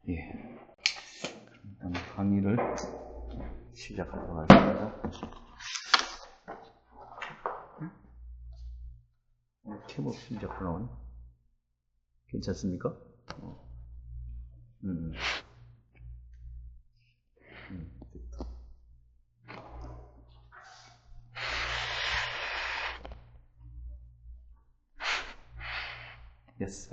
예. 일단 강의를 시작하도록 하겠습니다. 캡 없이 자꾸 나오네. 괜찮습니까? 됐다. Yes.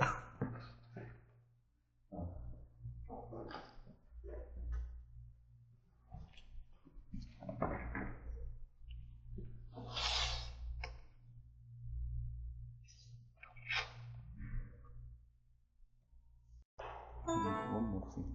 One more thing.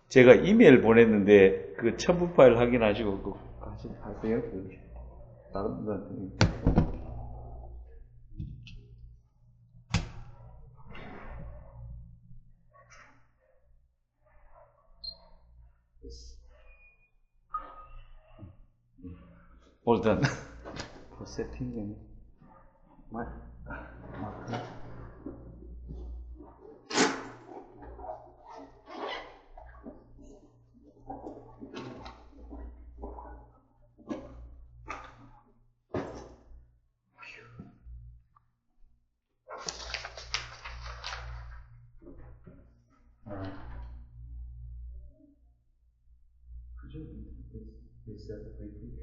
제가 이메일 보냈는데 그 첨부 파일 확인하시고 그거 같이 하세요. 다른 분들한테. All done. For setting and my marker. Could you please briefly?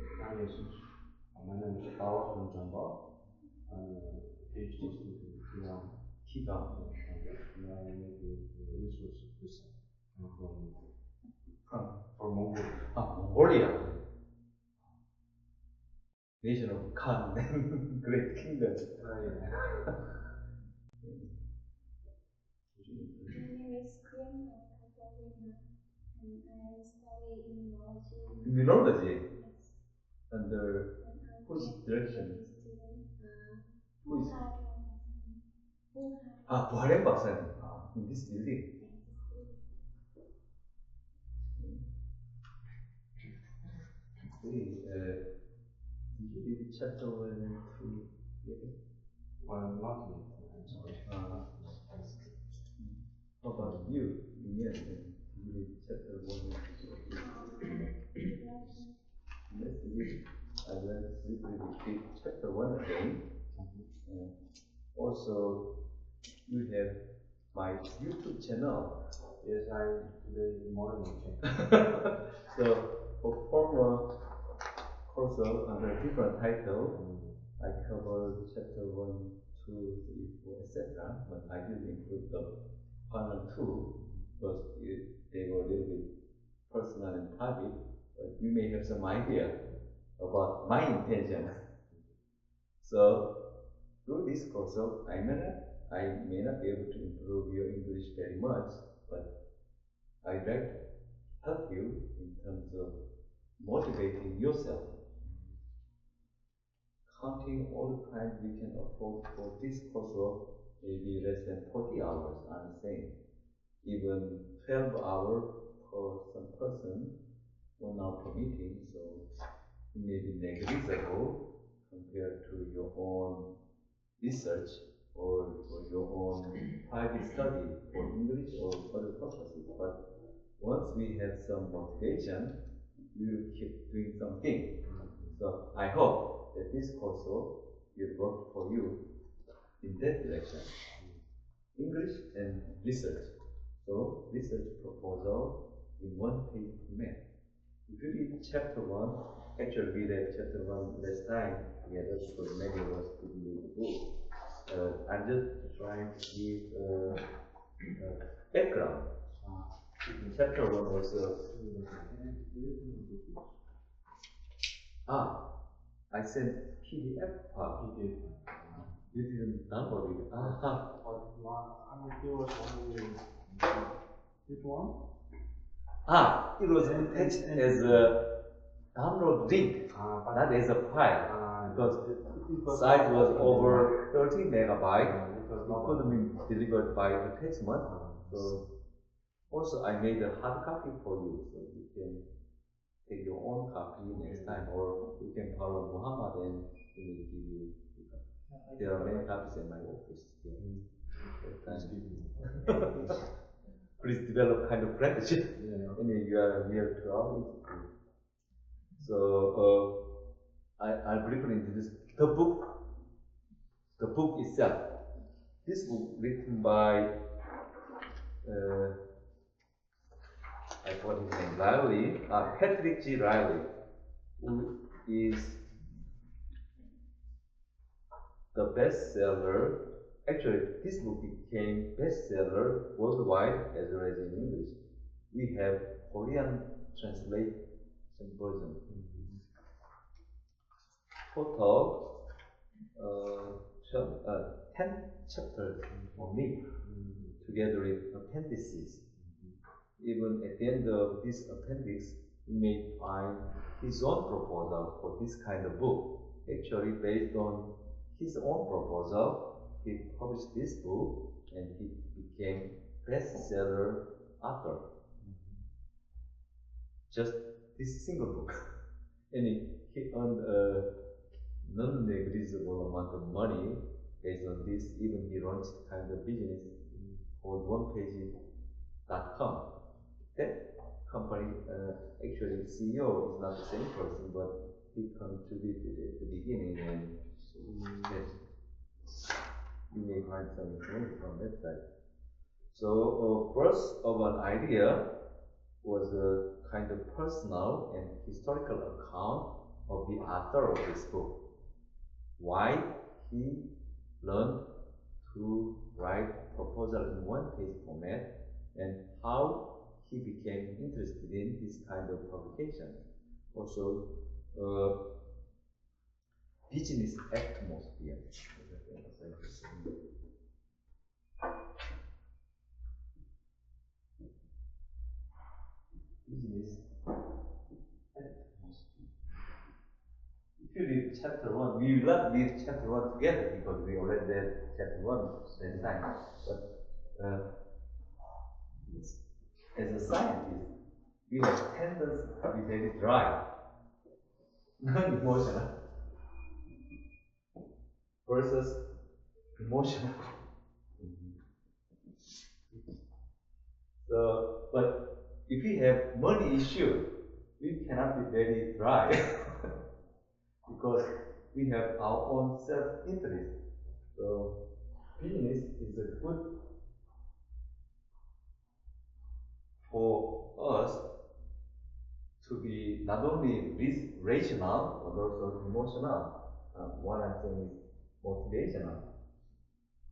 만약에 나와서 전부 아니면 PhD 스튜던트 그냥 키가 그다음에 그 리소스 비싸 그런 for Mongolia. Mongolia. Nation of Khan, Great Kingdom. My name is Queen Katarina, and I study immunology. Immunology? Yes. Under whose direction? Who is? 부하렘 박사님. In this building. Did you read chapter 1 and 2 together? Well, not yet. I'm sorry. How about you? Did you read chapter 1 and 2? Let's read. I will briefly repeat chapter 1 again. Also, you have my YouTube channel. Yes, I today morning checked. So, for former course under a different title, I covered chapter 1, 2, 3, 4, etc. But I didn't include the 1 and 2 because they were a little bit personal and private. But you may have some idea about my intention. So, through this course, I may not be able to improve your English very much, but I'd like to help you in terms of motivating yourself. Counting all the time we can afford for this coursework, maybe less than 40 hours, I'm saying. Even 12 hours per some person, 1 hour per meeting, so it may be negligible compared to your own research or your own private study for English or other purposes. But once we have some motivation, we will keep doing something. So I hope that this course will work for you in that direction. English and research. So research proposal in 1-page format. If you read chapter 1, actually we read chapter 1 last time together because many of us couldn't read the book. I'm just trying to give background. Chapter 1 was I sent PDF file. You didn't download it. There was only this one. It was attached as a download link, not as a file. Because size was over 30 megabytes. It couldn't be delivered by attachment. So also I made a hard copy for you, so you can can follow Muhammad and he will give you. There are many copies in my office. Yeah. Please give me. Please develop kind of gratitude. Yeah. And you are near to our institute. So I'll briefly introduce the book. The book itself. This book written by I forgot his name, Patrick G. Riley, who is the bestseller. Actually, this book became bestseller worldwide as well as in English. We have Korean translation version. Total 10 chapters only, together with appendices. Even at the end of this appendix, you may find his own proposal for this kind of book. Actually, based on his own proposal, he published this book and he became bestseller author. Just this single book. And he earned a non-negligible amount of money based on this. Even he launched kind of business called 1P4SE2015B. That company, actually CEO is not the same person, but he contributed at the beginning, and yes, you may find some information from that side. So first of an idea was a kind of personal and historical account of the author of this book. Why he learned to write proposal in one-page format and how he became interested in this kind of publication. Also, business atmosphere. Business atmosphere. If you read chapter 1, we will not read chapter 1 together because we already read chapter 1 that time. But as a scientist, we have tendency to be very dry, non-emotional, versus emotional. So, but if we have money issue, we cannot be very dry because we have our own self-interest. So, business is a good for us to be not only rational but also emotional. What I'm saying is motivational.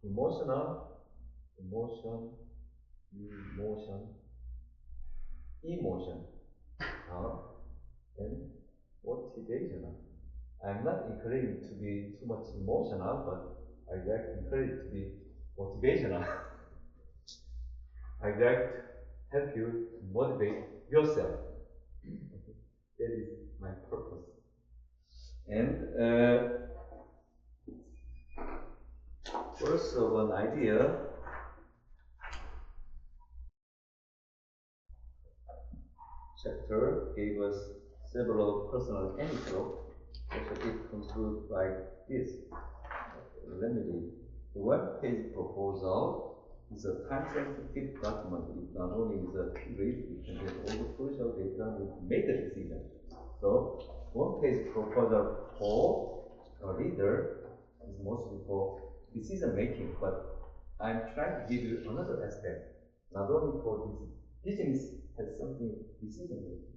Emotional, emotion, and motivational. I'm not encouraging to be too much emotional, but I like to encourage to be motivational. I like to help you to motivate yourself. That is my purpose. And first of an idea, chapter gave us several personal anecdotes. Also, it concludes like this. Let me read. The one-page proposal is a time-sensitive document. It not only is a read, it contains all the crucial data to make a decision. So, one-page proposal for a reader is mostly for decision making, but I'm trying to give you another aspect. Not only for this, business has something decision making.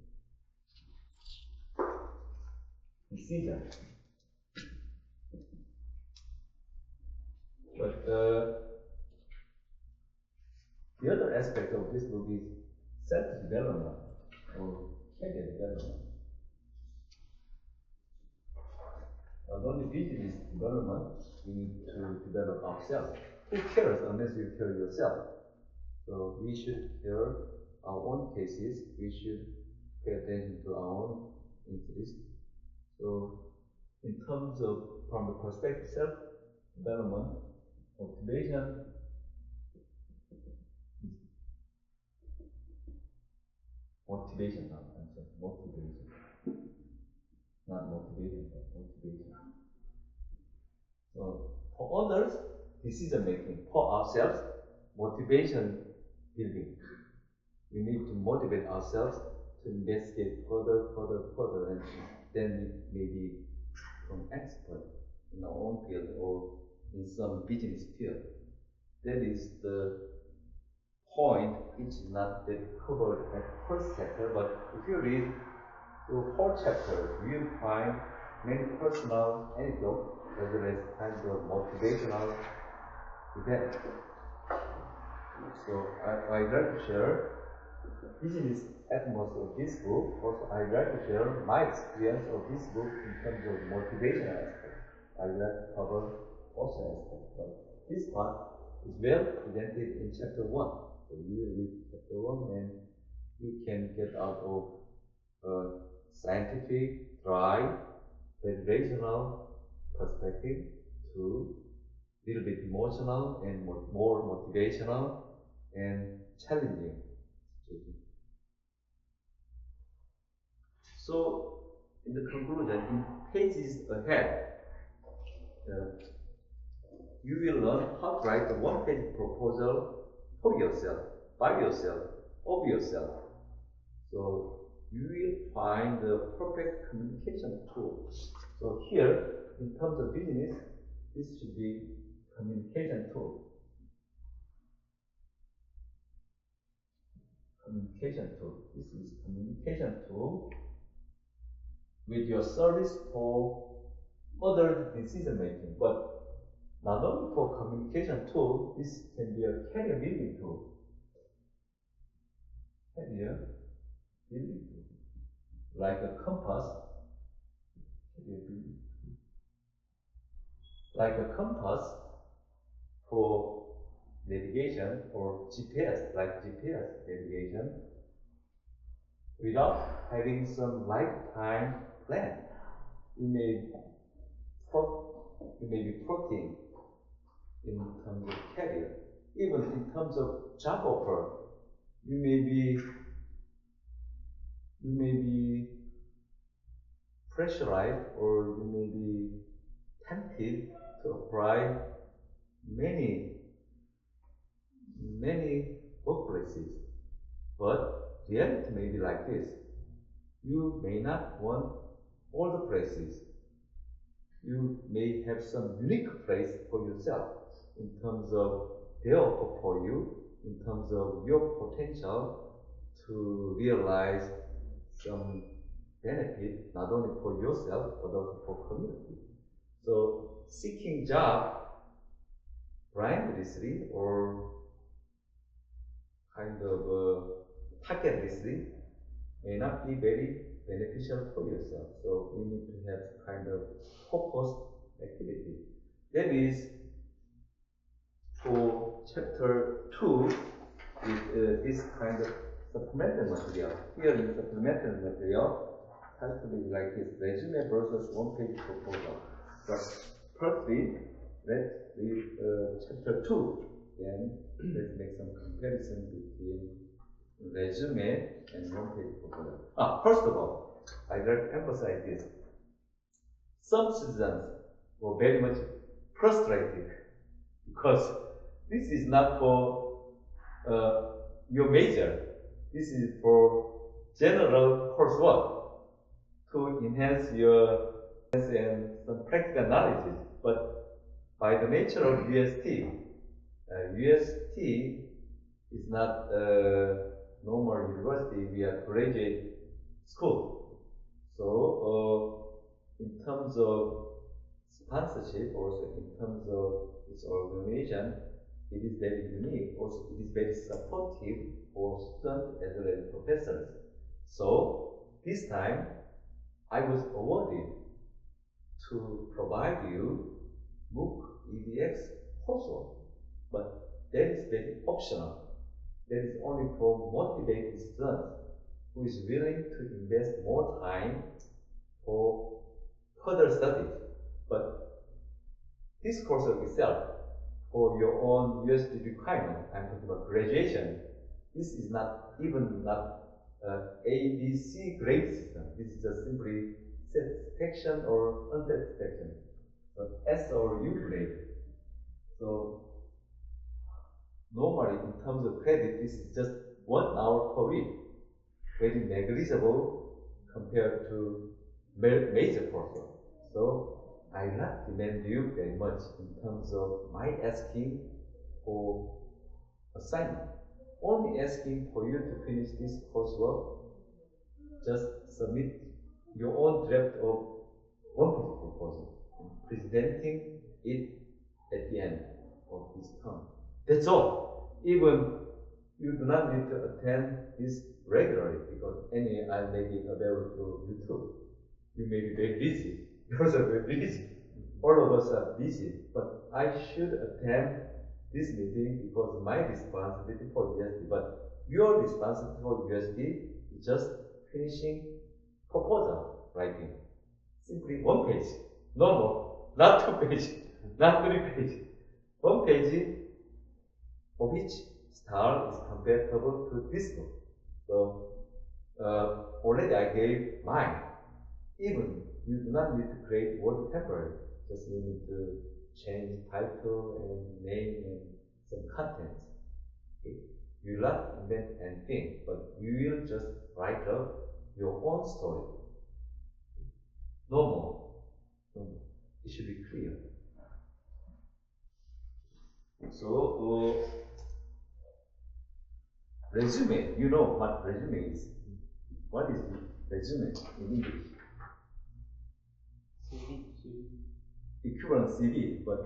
Decision. But the other aspect of this book is self-development or career development. Not only business development, we need to develop ourselves. Who cares unless you care yourself? So we should care our own cases. We should pay attention to our own interests. So in terms of, from the perspective self-development, motivation motivation. Not motivation, but motivation. So for others, decision making. For ourselves, motivation building. We need to motivate ourselves to investigate further, and then we maybe become expert in our own field or in some business field. That is the point which is not very covered at first chapter, but if you read the whole chapter, you will find many personal anecdotes as well as kind of motivational events. So I like to share business atmosphere of this book. Also, I like to share my experience of this book in terms of motivational aspect. I like to cover also aspect, but this part is well presented in chapter 1. So you read chapter 1 and you can get out of scientific, dry, very rational perspective to little bit emotional and more motivational and challenging situation. So, in the conclusion, in pages ahead, you will learn how to write a one-page proposal for yourself, by yourself, of yourself. So, you will find the perfect communication tool. So here, in terms of business, this should be communication tool. Communication tool. This is communication tool with your service for other decision making. But not only for communication tool, this can be a career building tool. Career building tool. Like a compass. Career building tool. Like a compass for navigation or GPS, like GPS navigation, without having some lifetime plan. You may be plotting in terms of career, even in terms of job offer. You may be pressurized, or you may be tempted to apply many workplaces. But reality may be like this. You may not want all the places. You may have some unique place for yourself in terms of their offer for you, in terms of your potential to realize some benefit, not only for yourself, but also for community. So seeking job blindlessly or kind of targetlessly may not be very beneficial for yourself. So we need to have kind of focused activity. That is for chapter 2 with this kind of supplemental material. Here in supplemental material, title is like this: resume versus one-page proposal. But firstly, let's read chapter 2. Then let's make some comparison between resume and one-page proposal. First of all, I'd like to emphasize this. Some citizens were very much frustrated because this is not for your major. This is for general coursework to enhance your and some practical knowledge. But by the nature of UST, UST is not a normal university. We are graduate school. So in terms of sponsorship, also in terms of its organization, it is very unique. Also, it is very supportive for students as well as professors. So this time, I was awarded to provide you MOOC EDX coursework, but that is very optional. That is only for motivated students who is willing to invest more time for further studies. But this coursework itself, for your own USD requirement, I'm talking about graduation, this is not even not ABC grade system. This is just simply satisfaction or unsatisfaction. So S or U grade. So normally in terms of credit, this is just 1 hour per week. Very negligible compared to major coursework. So I not demand you very much in terms of my asking for assignment. Only asking for you to finish this coursework, just submit your own draft of one-page proposal and presenting it at the end of this term. That's all. Even you do not need to attend this regularly because anyway I'll make it available through YouTube. You may be very busy. Yours are very busy. All of us are busy. But I should attend this meeting because my responsibility for USD. But your responsibility for USD is just finishing proposal writing. Simply 1 page. No more. Not 2 pages. Not 3 pages. 1 page of each style is compatible to this book. So already I gave mine. Even you do not need to create word temporary. Just you need to change title and name and some content. Okay? You will not invent anything, but you will just write up your own story. No more. No more. It should be clear. So resume. You know what resume is. What is resume in English? Equivalent CV, but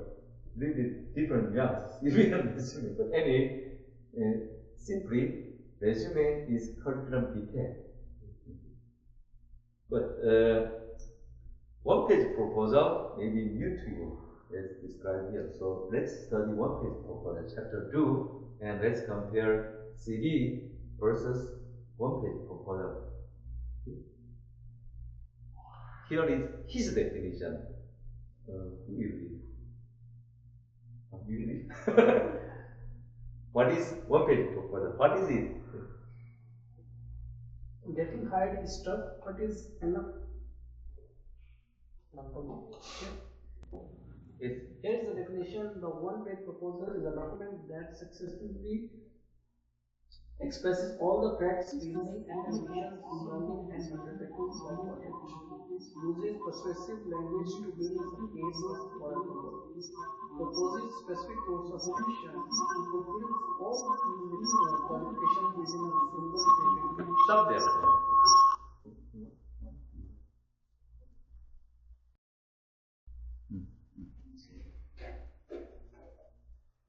little bit different nuance. CV and resume. But anyway, simply resume is curriculum detail. But 1 page proposal may be new to you, as described here. So let's study 1 page proposal, chapter 2, and let's compare CV versus 1 page proposal. Here is his definition. Who will read? You read? What is 1 page proposal? What is it? Getting hired is tough, but is enough. Yes. Here is the definition. The 1 page proposal is a document that successfully expresses all the facts, reasoning, and conditions surrounding an undertaking by the project. Uses persuasive language to build a case for approval. Proposes specific course of action. Fulfills all qualifications within a single printed. Stop there.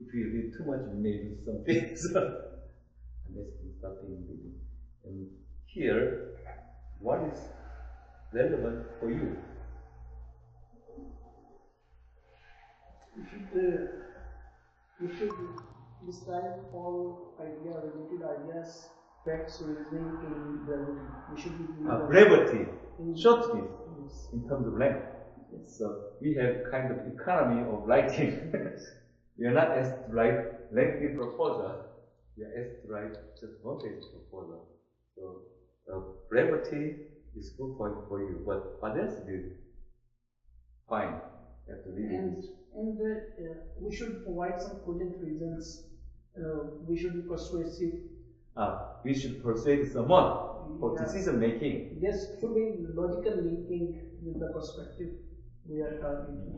If you read too much, you may do something. So I'm asking something. And here, what is relevant for you? You should describe all related ideas, facts, reasoning in brevity. We should be Brevity, shortness Yes. in terms of length. Yes. So we have kind of economy of writing. We are not asked to write lengthy proposal. We are asked to write just 1 page proposal. So brevity is good point for you. But what else do you find? You have to read it. And we should provide some cogent reasons. We should be persuasive. We should persuade someone for decision making. Yes, should be logical linking with the perspective we are targeting.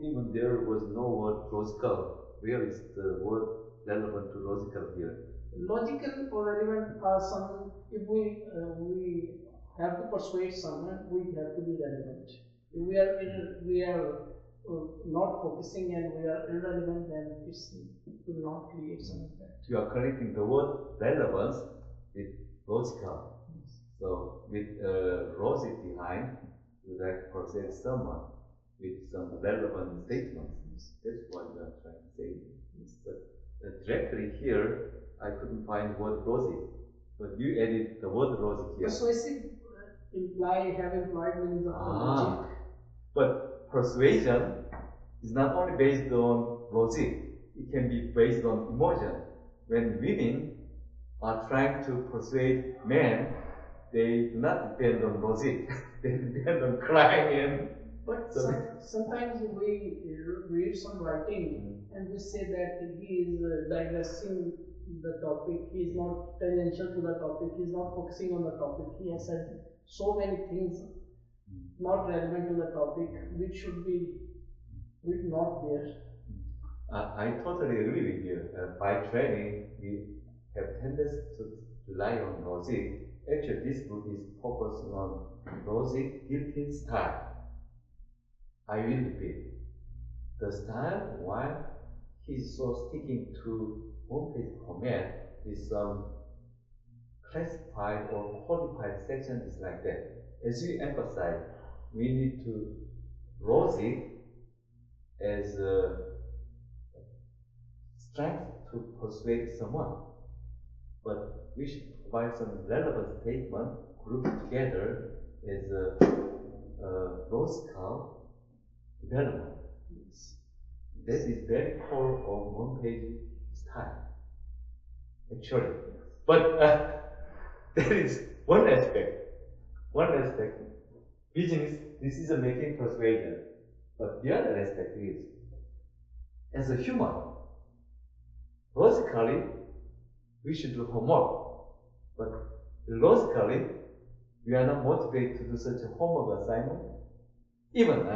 Even there was no word logical. Where is the word relevant to logical here? Logical or relevant are some. If we have to persuade someone, we have to be relevant. If we are not focusing and we are irrelevant, then it will not create some impact. You are connecting the word relevance with logical. So with logic behind, you like to persuade someone with some relevant statements. That's what you are trying to say. But directly here, I couldn't find the word logic, but you added the word logic here. Persuasive have implied meanings of logic. But persuasion is not only based on logic, it can be based on emotion. When women are trying to persuade men they do not depend on logic. They depend on crying and. But sometimes we read some writing and we say that he is digressing the topic, he is not tangential to the topic, he is not focusing on the topic, he has said so many things not relevant to the topic which should be not there. I totally agree with you. By training, we have tendency to rely on logic. Actually, this book is focusing on logic built-in style. I will repeat. The style, while he's so sticking to one-page format with some classified or qualified section is like that. As you emphasize, we need to logic as a strength to persuade someone, but we should provide some relevant statement grouped together as a logical development. That is very core of one-page style, actually. But there is one aspect. Business decision-making persuasion. But the other aspect is, as a human, logically, we should do homework. But logically, we are not motivated to do such a homework assignment. Even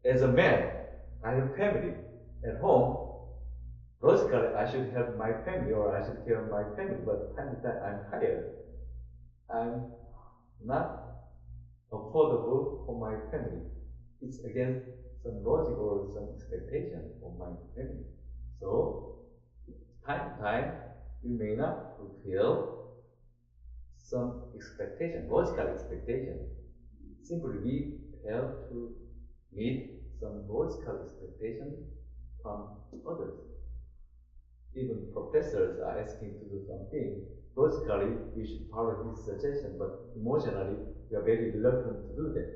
as a man, I have family at home. Logically, I should help my family or I should care of my family, but time to time I'm tired. I'm not affordable for my family. It's against some logic or some expectation of my family. So, time to time, we may not fulfill some expectation, logical expectation. Simply we fail to meet some logical expectation from others. Even professors are asking to do something. Logically, we should follow his suggestion, but emotionally, we are very reluctant to do that.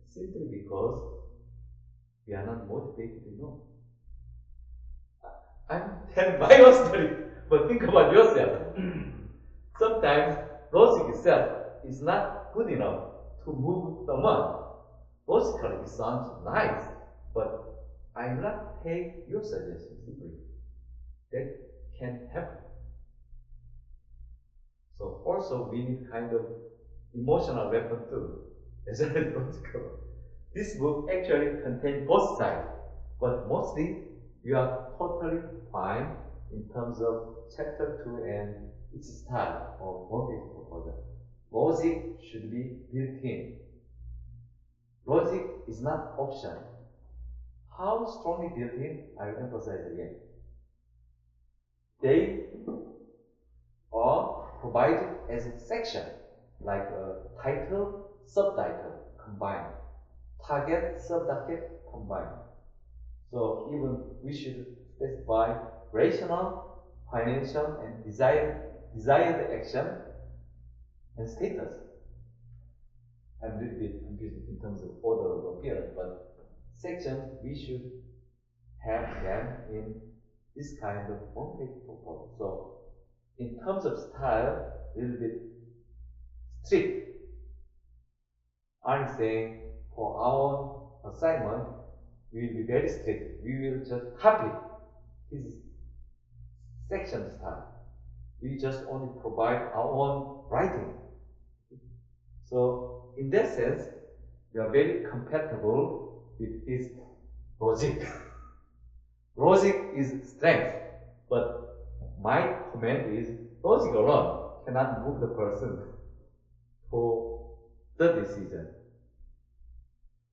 Simply because we are not motivated enough. I'm telling my own story, but think about yourself. Sometimes logic itself is not good enough to move someone. Logically, it sounds nice, but I will not take your suggestion simply. That can happen. So also we need kind of emotional weapon too, as well as logical. This book actually contains both sides, but mostly you are totally fine in terms of chapter 2 and its style of one-page proposal. Logic should be built in. Logic is not option. How strongly built in, I will emphasize again. They are provided as a section, like a title, subtitle combined, target, subtarget combined. So even we should specify rational, financial, and desired action and status. I'm a little bit confused in terms of order of appearance, but sections we should have them in this kind of one-page proposal. So in terms of style, a little bit strict. I'm saying for our assignment, we will be very strict. We will just copy his section style. We just only provide our own writing. So in that sense, we are very compatible with his logic. Logic is strength, but my comment is logic alone cannot move the person for the decision.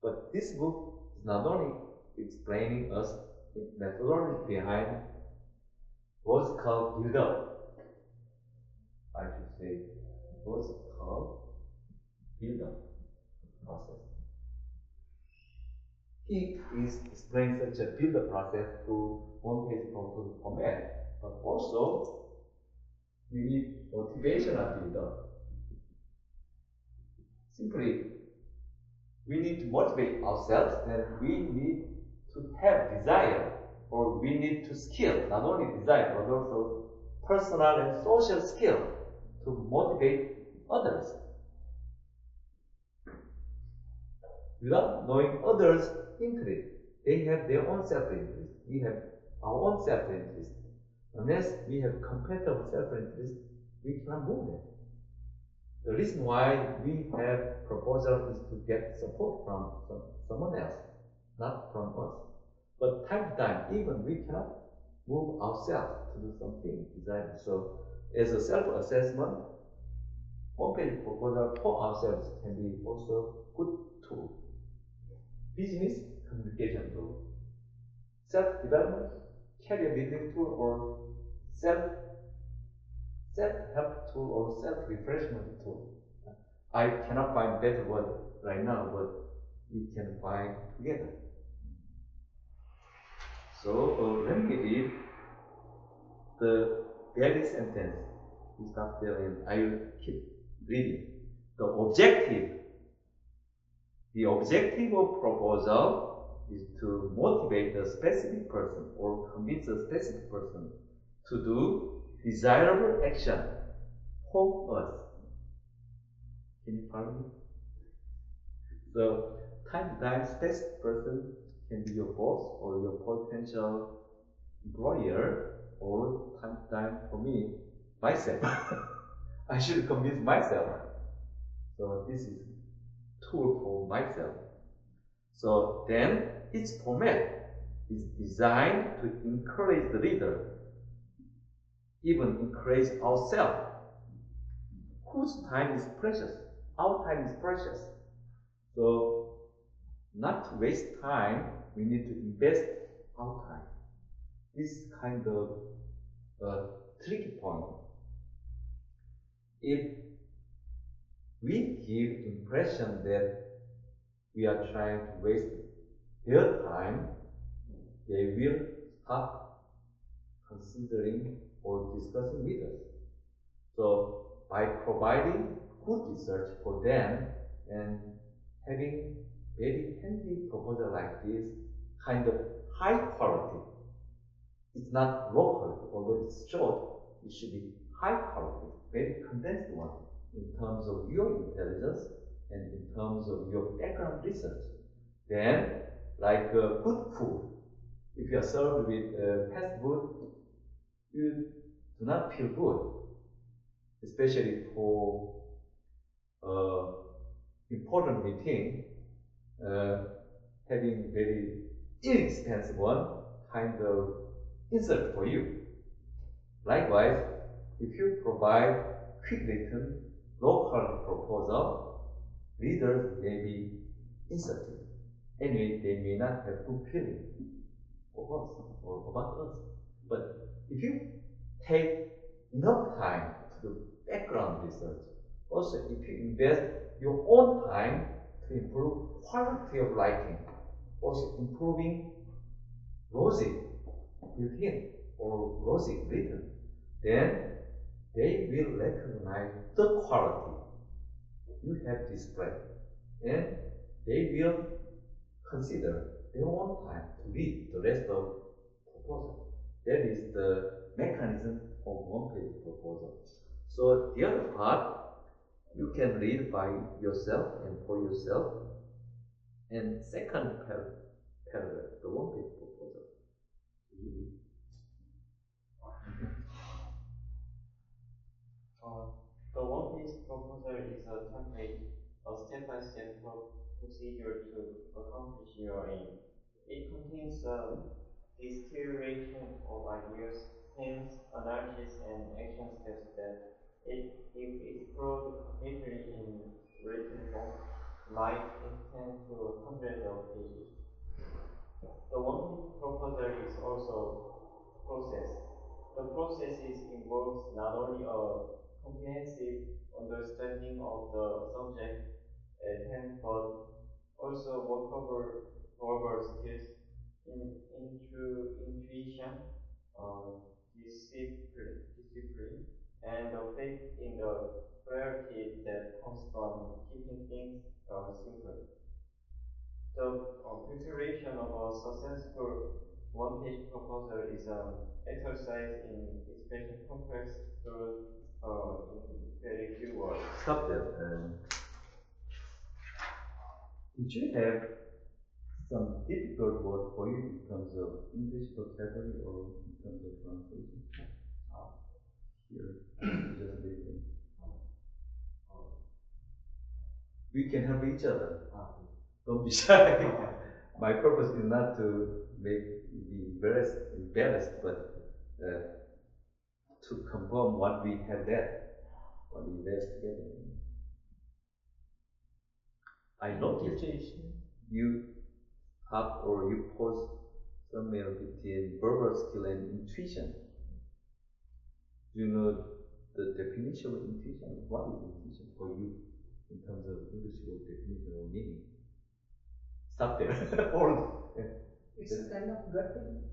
But this book is not only explaining us the methodology behind logical build-up, I should say logical build-up process. He is explaining such a build-up process through one-page proposal format, but also we need motivational build-up. Simply, we need to motivate ourselves, and we need to have desire, or we need to skill, not only desire, but also personal and social skill to motivate others. Without knowing others' interest, they have their own self-interest. We have our own self-interest. Unless we have compatible self-interest, we cannot move them. The reason why we have proposal is to get support from someone else, not from us. But time to time, even we cannot move ourselves to do something desired. So, as a self-assessment, one-page proposal for ourselves can be also good tool. Business communication tool, self-development, career building tool, or self-help tool or self-refreshment tool. I cannot find better word right now, but we can find together. So let me read the very sentence. You stop there and I will keep reading. The objective of proposal is to motivate a specific person or convince a specific person to do desirable action for us. Can you follow me? So, time to time, specific person can be your boss or your potential employer, or time to time for me, myself. I should convince myself. So this is tool for myself. So then its format is designed to encourage the reader, even encourage ourselves, whose time is precious. Our time is precious. So not to waste time, we need to invest our time. This kind of tricky point. If we give impression that we are trying to waste their time, they will stop considering or discussing with us. So by providing good research for them and having very handy proposal like this, kind of high quality. It's not low quality, although it's short, it should be high quality, very condensed one in terms of your intelligence and in terms of your background research. Then, like good food, if you are served with fast food, you do not feel good, especially for important meeting, having very inexpensive one kind of insult for you. Likewise, if you provide quick written, low quality proposal, readers may be insulted. Anyway, they may not have good feeling for us or about us. But if you take enough time to do background research, also if you invest your own time to improve quality of writing, also improving logic built-in or logic written, then they will recognize the quality you have displayed and they will consider their own time to read the rest of proposal. That is the mechanism of one-page proposal. So the other part you can read by yourself and for yourself. And second paragraph, the one-page proposal. The one-page proposal is a template, a step-by-step procedure to accomplish your aim. It contains a distillation of ideas, themes, analysis, and action steps that, if explored completely in written form, might extend to hundreds of pages. The one-page proposal is also process. The process involves not only a comprehensive understanding of the subject at hand, but also workable verbal skills, intuition, uh, discipline, and the faith in the clarity that comes from keeping things simple. The preparation of a successful one-page proposal is an exercise in expressing complex truths Very few words. Stop there. Did you have some difficult word for you in terms of English vocabulary or in terms of translation? Here, just listen. We can help each other. Don't be shy. My purpose is not to make you be embarrassed, but to confirm what we have there, what we have together. I noticed you have or you pause somewhere between verbal skill and intuition. Do you know the definition of intuition? What is intuition for you in terms of English word definition or meaning? Stop there. It's a kind of gut feeling.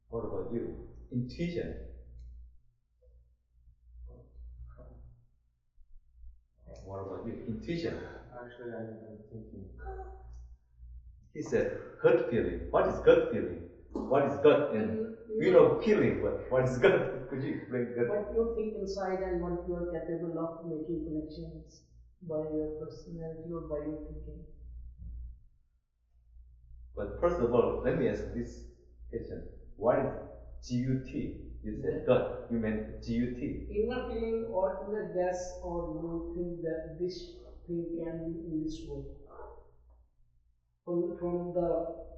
What about you? Intuition. What about you? Intuition. Actually, I'm thinking. He said gut feeling. What is gut feeling? What is gut? And we know feeling, but what is gut? Could you explain gut? What you think inside and what you are capable of making connections by your personality or by your thinking. But first of all, let me ask this question. What is GUT? You said gut. You meant GUT. Inner feeling or inner guess, or you think that this thing can be in this way. From the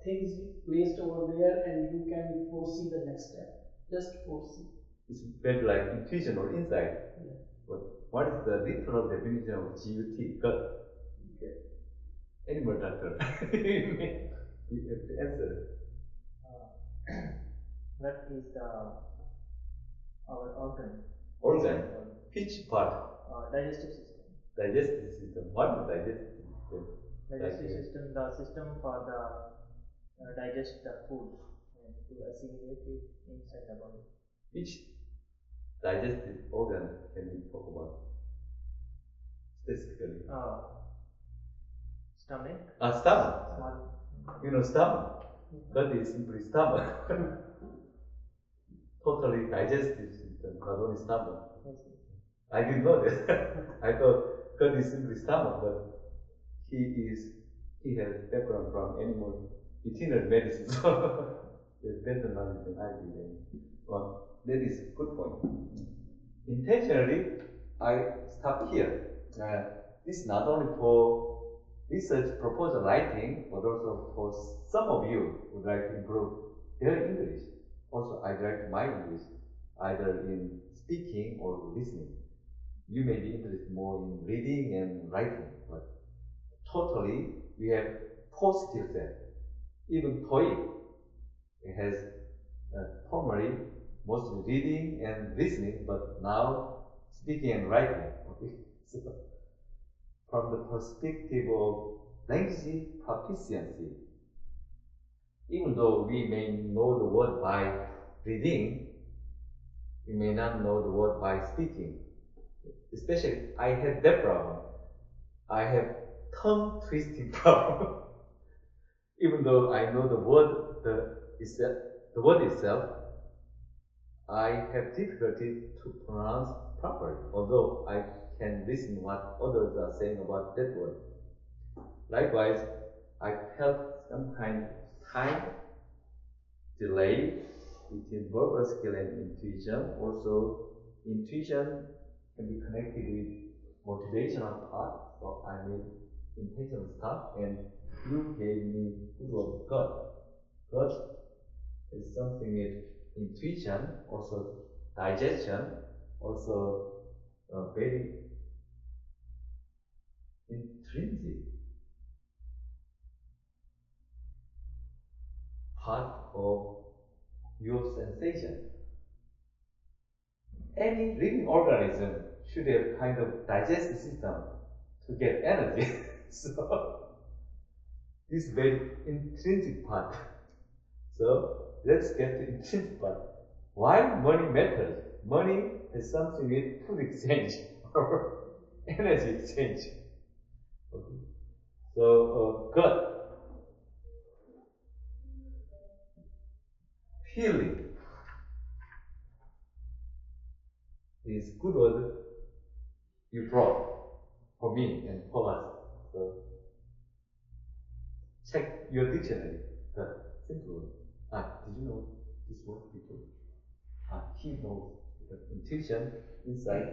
things placed over there, and you can foresee the next step. Just foresee. It's better like intuition or insight. Yeah. But what is the literal definition of GUT? Gut. Okay. Animal doctor. You have to answer. That is our organ. Organ. Which part? Digestive system. Digestive system. What is digestive system? Digestive system, the system for the digest the food and to assimilate it inside the body. Which digestive organ can we talk about specifically? Stomach. Stomach. Small. You know stomach. Gut is simply stomach. Totally digestive system, not only stomach. Yes. I didn't know that. I thought gut is simply stomach, but he has background from animal veterinary medicine, so he has better knowledge than I did. Well, that is a good point. Intentionally, I stop here. This is not only for research proposal writing, but also for some of you who would like to improve their English. Also, I write my English, either in speaking or listening. You may be interested more in reading and writing, but totally we have 4 skill sets. Even TOEIC, it has formerly mostly reading and listening, but now speaking and writing. Okay, so from the perspective of language proficiency, even though we may know the word by reading, we may not know the word by speaking. Especially, I had that problem. I have tongue twisting problem. Even though I know the word itself, I have difficulty to pronounce properly, although I can listen what others are saying about that word. Likewise, I felt some kind of time delay between verbal skill and intuition. Also, intuition can be connected with motivational part, so I made intentional stuff, and you gave me the word gut. Gut is something with intuition, also digestion, also very intrinsic part of your sensation. Any living organism should have kind of digestive system to get energy. So this is very intrinsic part. So let's get to intrinsic part. Why money matters? Money has something with food exchange or energy exchange. Okay. So gut. Feeling this good word you brought for me and for us. So check your dictionary. The simple word. Did you know this word before? He knows. But intuition inside,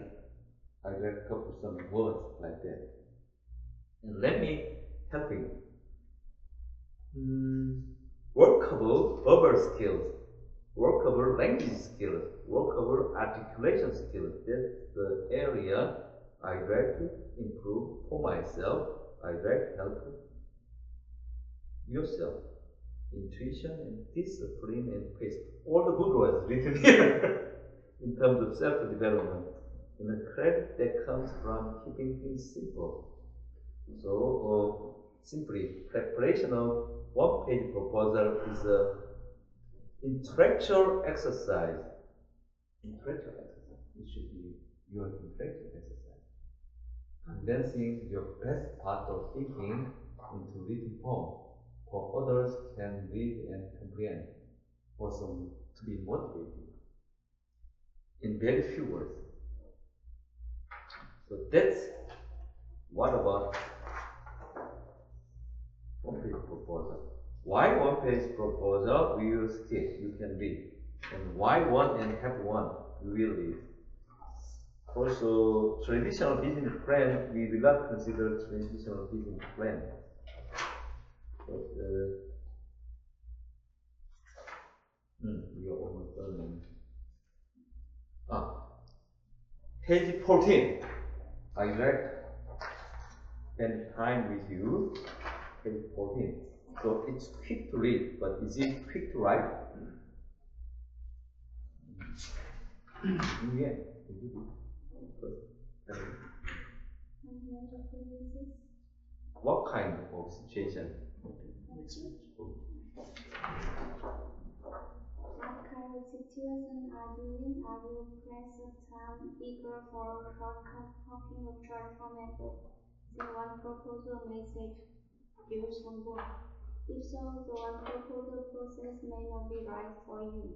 I read a couple some words like that. And let me help you. Workable verbal skills, workable language skills, workable articulation skills. That's the area I try to improve for myself. I try to help yourself. Intuition and discipline and pace. All the good words written here in terms of self-development. And the credit that comes from keeping things simple. So, simply, preparation of one-page proposal is a intellectual exercise. Intellectual exercise. It should be your intellectual exercise. Condensing your best part of thinking into written form for others can read and comprehend. Also, to be motivated in very few words. So that's what about one-page proposal. Why one-page proposal? We will skip. You can read. And why one and have one? You will read. Also, traditional business plan. We will not consider traditional business plan. But we are almost done. Page 14. I like spend time with you. Page 14. So it's quick to read, but is it quick to write? Yeah. What kind of situation? What kind of situation are you in? Are you pressed for time, eager for a shortcut, hoping a transformer? Then one proposal may save you some work. If so, the one proposal process may not be right for you.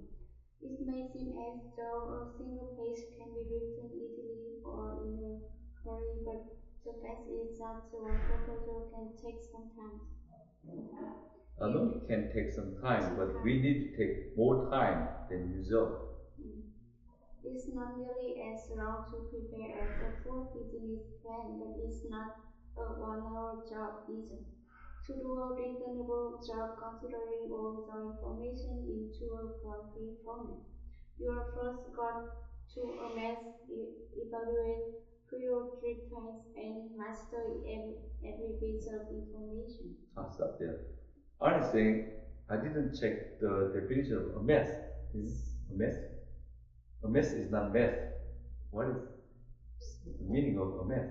It may seem as though a single page can be written easily or in a hurry, but the fact is that the one proposal can take some time. Not only can take some time, but we need to take more time than usual. It's not nearly as long to prepare as a full business plan, but it's not a 1-hour job either. To do a reasonable job considering all the information into a one-page format, you are first got to amass, evaluate, prioritize, and master every bit of information. Stop there. Arnie is saying, I didn't check the definition of a mess. Is a mess? A mess is not mess. What is the meaning of a mess?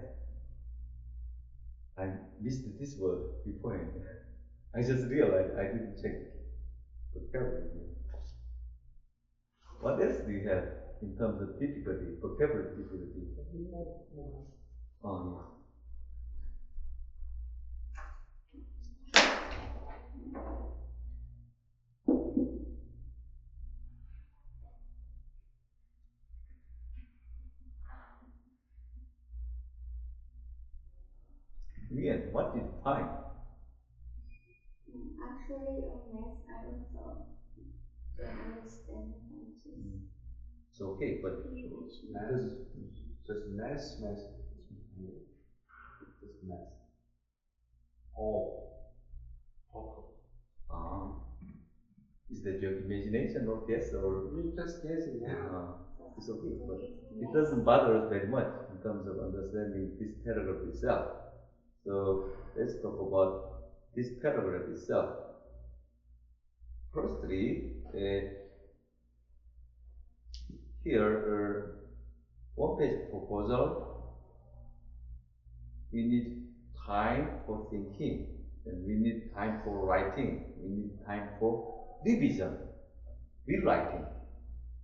I missed this word beforehand. I just realized I didn't check vocabulary here. What else do you have in terms of difficulty, vocabulary difficulty? Oh, yeah. What did you find? Actually, a mess. I also don't understand about this. It's okay, but Mass, just mass, just mass. All. Is that your imagination or guess or? We just guessing. It's okay, but it doesn't bother us very much in terms of understanding this paragraph itself. So let's talk about this paragraph itself. Firstly, here, one-page proposal, we need time for thinking, and we need time for writing, we need time for revision, rewriting.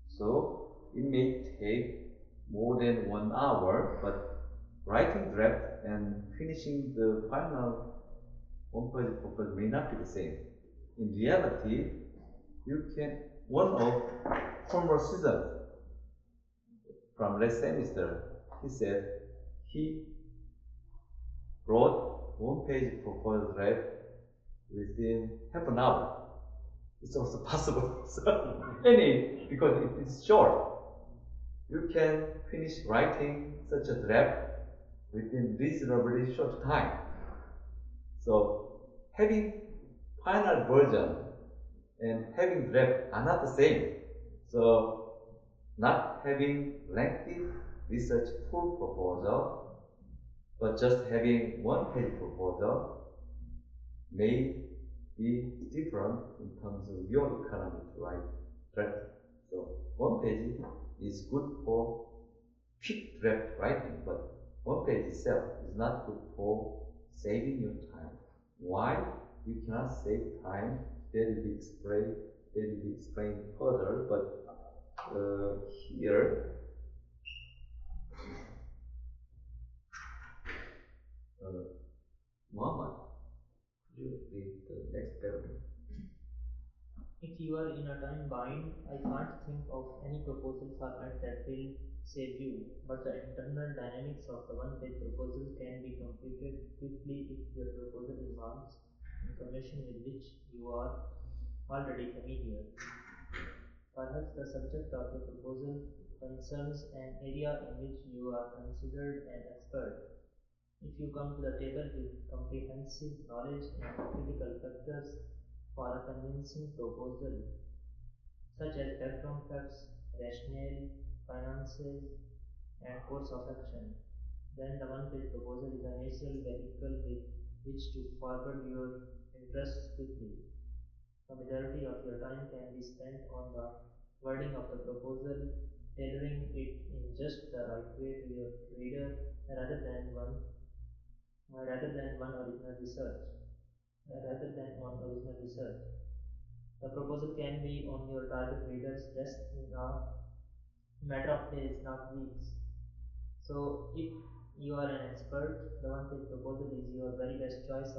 So it may take more than 1 hour, but writing draft and finishing the final one-page proposal may not be the same. In reality, you can, one of former students from last semester. He said he wrote one-page proposal draft within half an hour. It's also possible. So, because it is short, you can finish writing such a draft within reasonably short time. So, having final version and having draft are not the same. So, not having lengthy research full proposal, but just having one-page proposal may be different in terms of your economy to write draft. So one page is good for quick draft writing, but one page itself is not good for saving your time. Why we cannot save time? That will be explained further. But here, Muhammad, could you read the next paragraph? If you are in a time bind, I can't think of any proposal format that will save you, but the internal dynamics of the one-page proposal can be computed quickly if your proposal involves information with which you are already familiar. Perhaps the subject of your proposal concerns an area in which you are considered an expert. If you come to the table with comprehensive knowledge and the critical factors for a convincing proposal, such as background facts, rationale, finances, and course of action, then the one-page proposal is a natural vehicle with which to forward your interests quickly. The majority of your time can be spent on the wording of the proposal, tailoring it in just the right way to your reader, rather than one original research. Rather than on original research, the proposal can be on your target reader's desk in a matter of days, not weeks. So, if you are an expert, the one-page proposal is your very best choice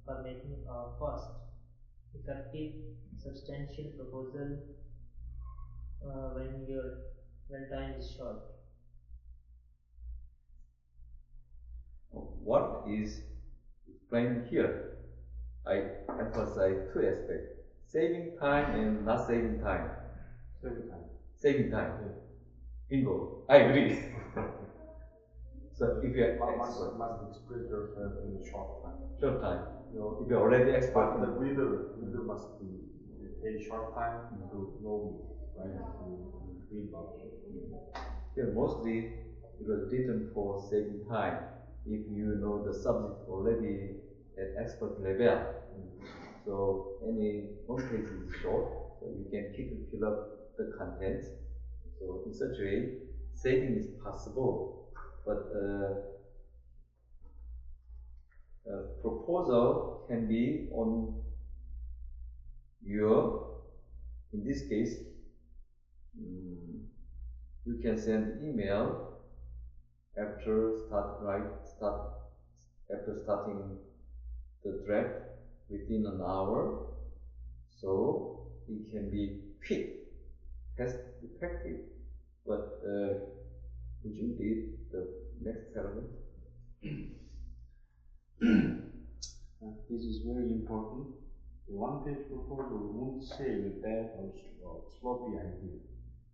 for making a cost effective, substantial proposal when time is short. What is explained here? I emphasize two aspects: saving time and not saving time. Saving time. Saving time. Yeah. Bingo. I agree. So if you are must express yourself in a short time, if you are already expert, but the reader must be a short time to know me, right? To read about it. Here mostly it was written for saving time. If you know the subject already at expert level, so any one page is short, so you can quickly fill up the contents. So in such a way, saving is possible, but proposal can be on your, in this case, you can send email after starting the draft within an hour, so it can be quick, fast, effective. But would you read the next paragraph? This is very important. The one-page proposal won't save a bad or sloppy idea.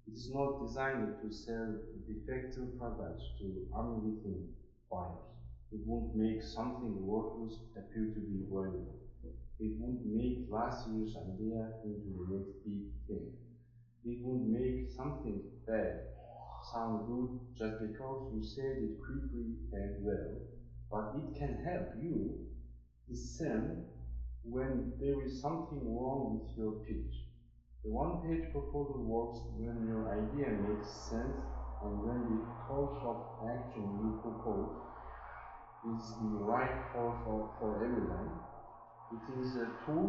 It is not designed to sell defective products to unwitting buyers. It won't make something worthless appear to be valuable. It won't make last year's idea into the next big thing. It won't make something bad sound good just because you said it quickly and well, but it can help you discern when there is something wrong with your pitch. The one-page proposal works when your idea makes sense and when the course of action you propose is the right course for everyone. It is a tool,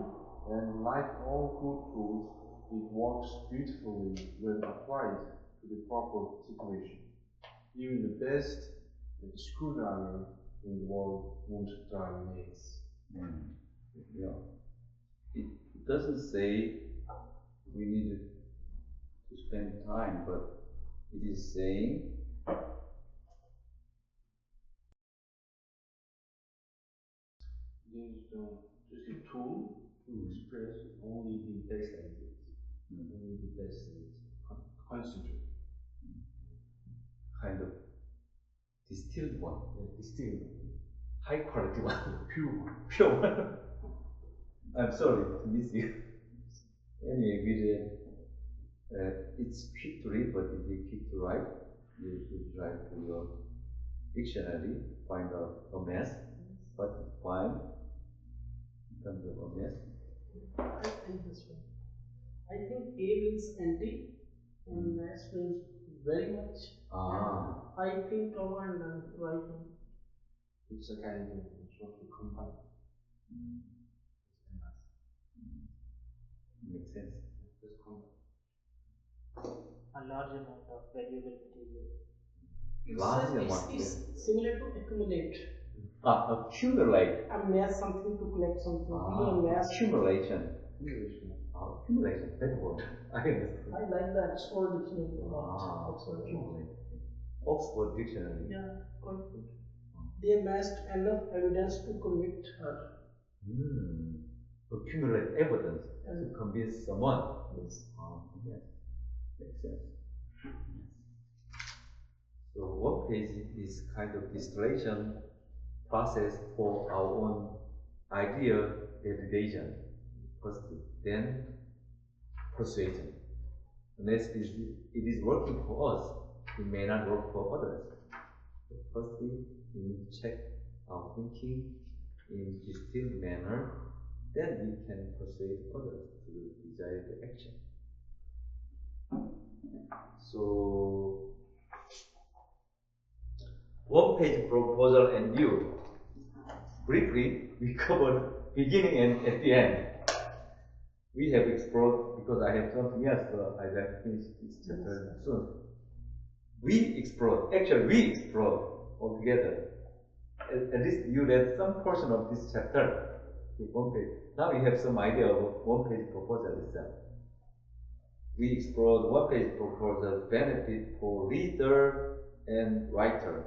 and like all good tools, it works beautifully when applied to the proper situation. Even the best screwdriver in the world won't drive nails. Yeah. It doesn't say we need to spend time, but it is saying Just a tool to express only the best ideas, only the best concentrate. Kind of distilled one, distilled, high quality one, Pure one. pure one. I'm sorry to miss you. Anyway, we read. It's quick to read, but it is quick to write. You should write to your dictionary, find out a mess, what is fine in terms of a mess. I think this one. I think A means anti, and mass means very much. Ah. And I think comma and then right one. It's a kind of sort of combine. Makes sense. Just combine. A large amount of valuable material. Large amount. It's similar to accumulate. Accumulate. Amass something to collect something. Accumulation. Accumulation. That word. I understand. I like the Oxford dictionary a lot. Oxford dictionary. Yeah, quite good. They amassed enough evidence to convict her. Accumulate evidence to convince someone. Yes. Yes. Makes sense. Yes. So one page is kind of distillation process for our own idea validation. Firstly, then persuasion. The next is it is working for us. It may not work for others. So firstly, we need to check our thinking in distilled manner. Then we can persuade others to the desired action. So, one-page proposal and view. Briefly, we covered beginning and at the end. We have explored, because I have something else, so I'd like to finish this chapter soon. We explored altogether. At least you read some portion of this chapter, the one page. Now you have some idea of one-page proposal itself. We explored one-page proposal benefit for reader and writer.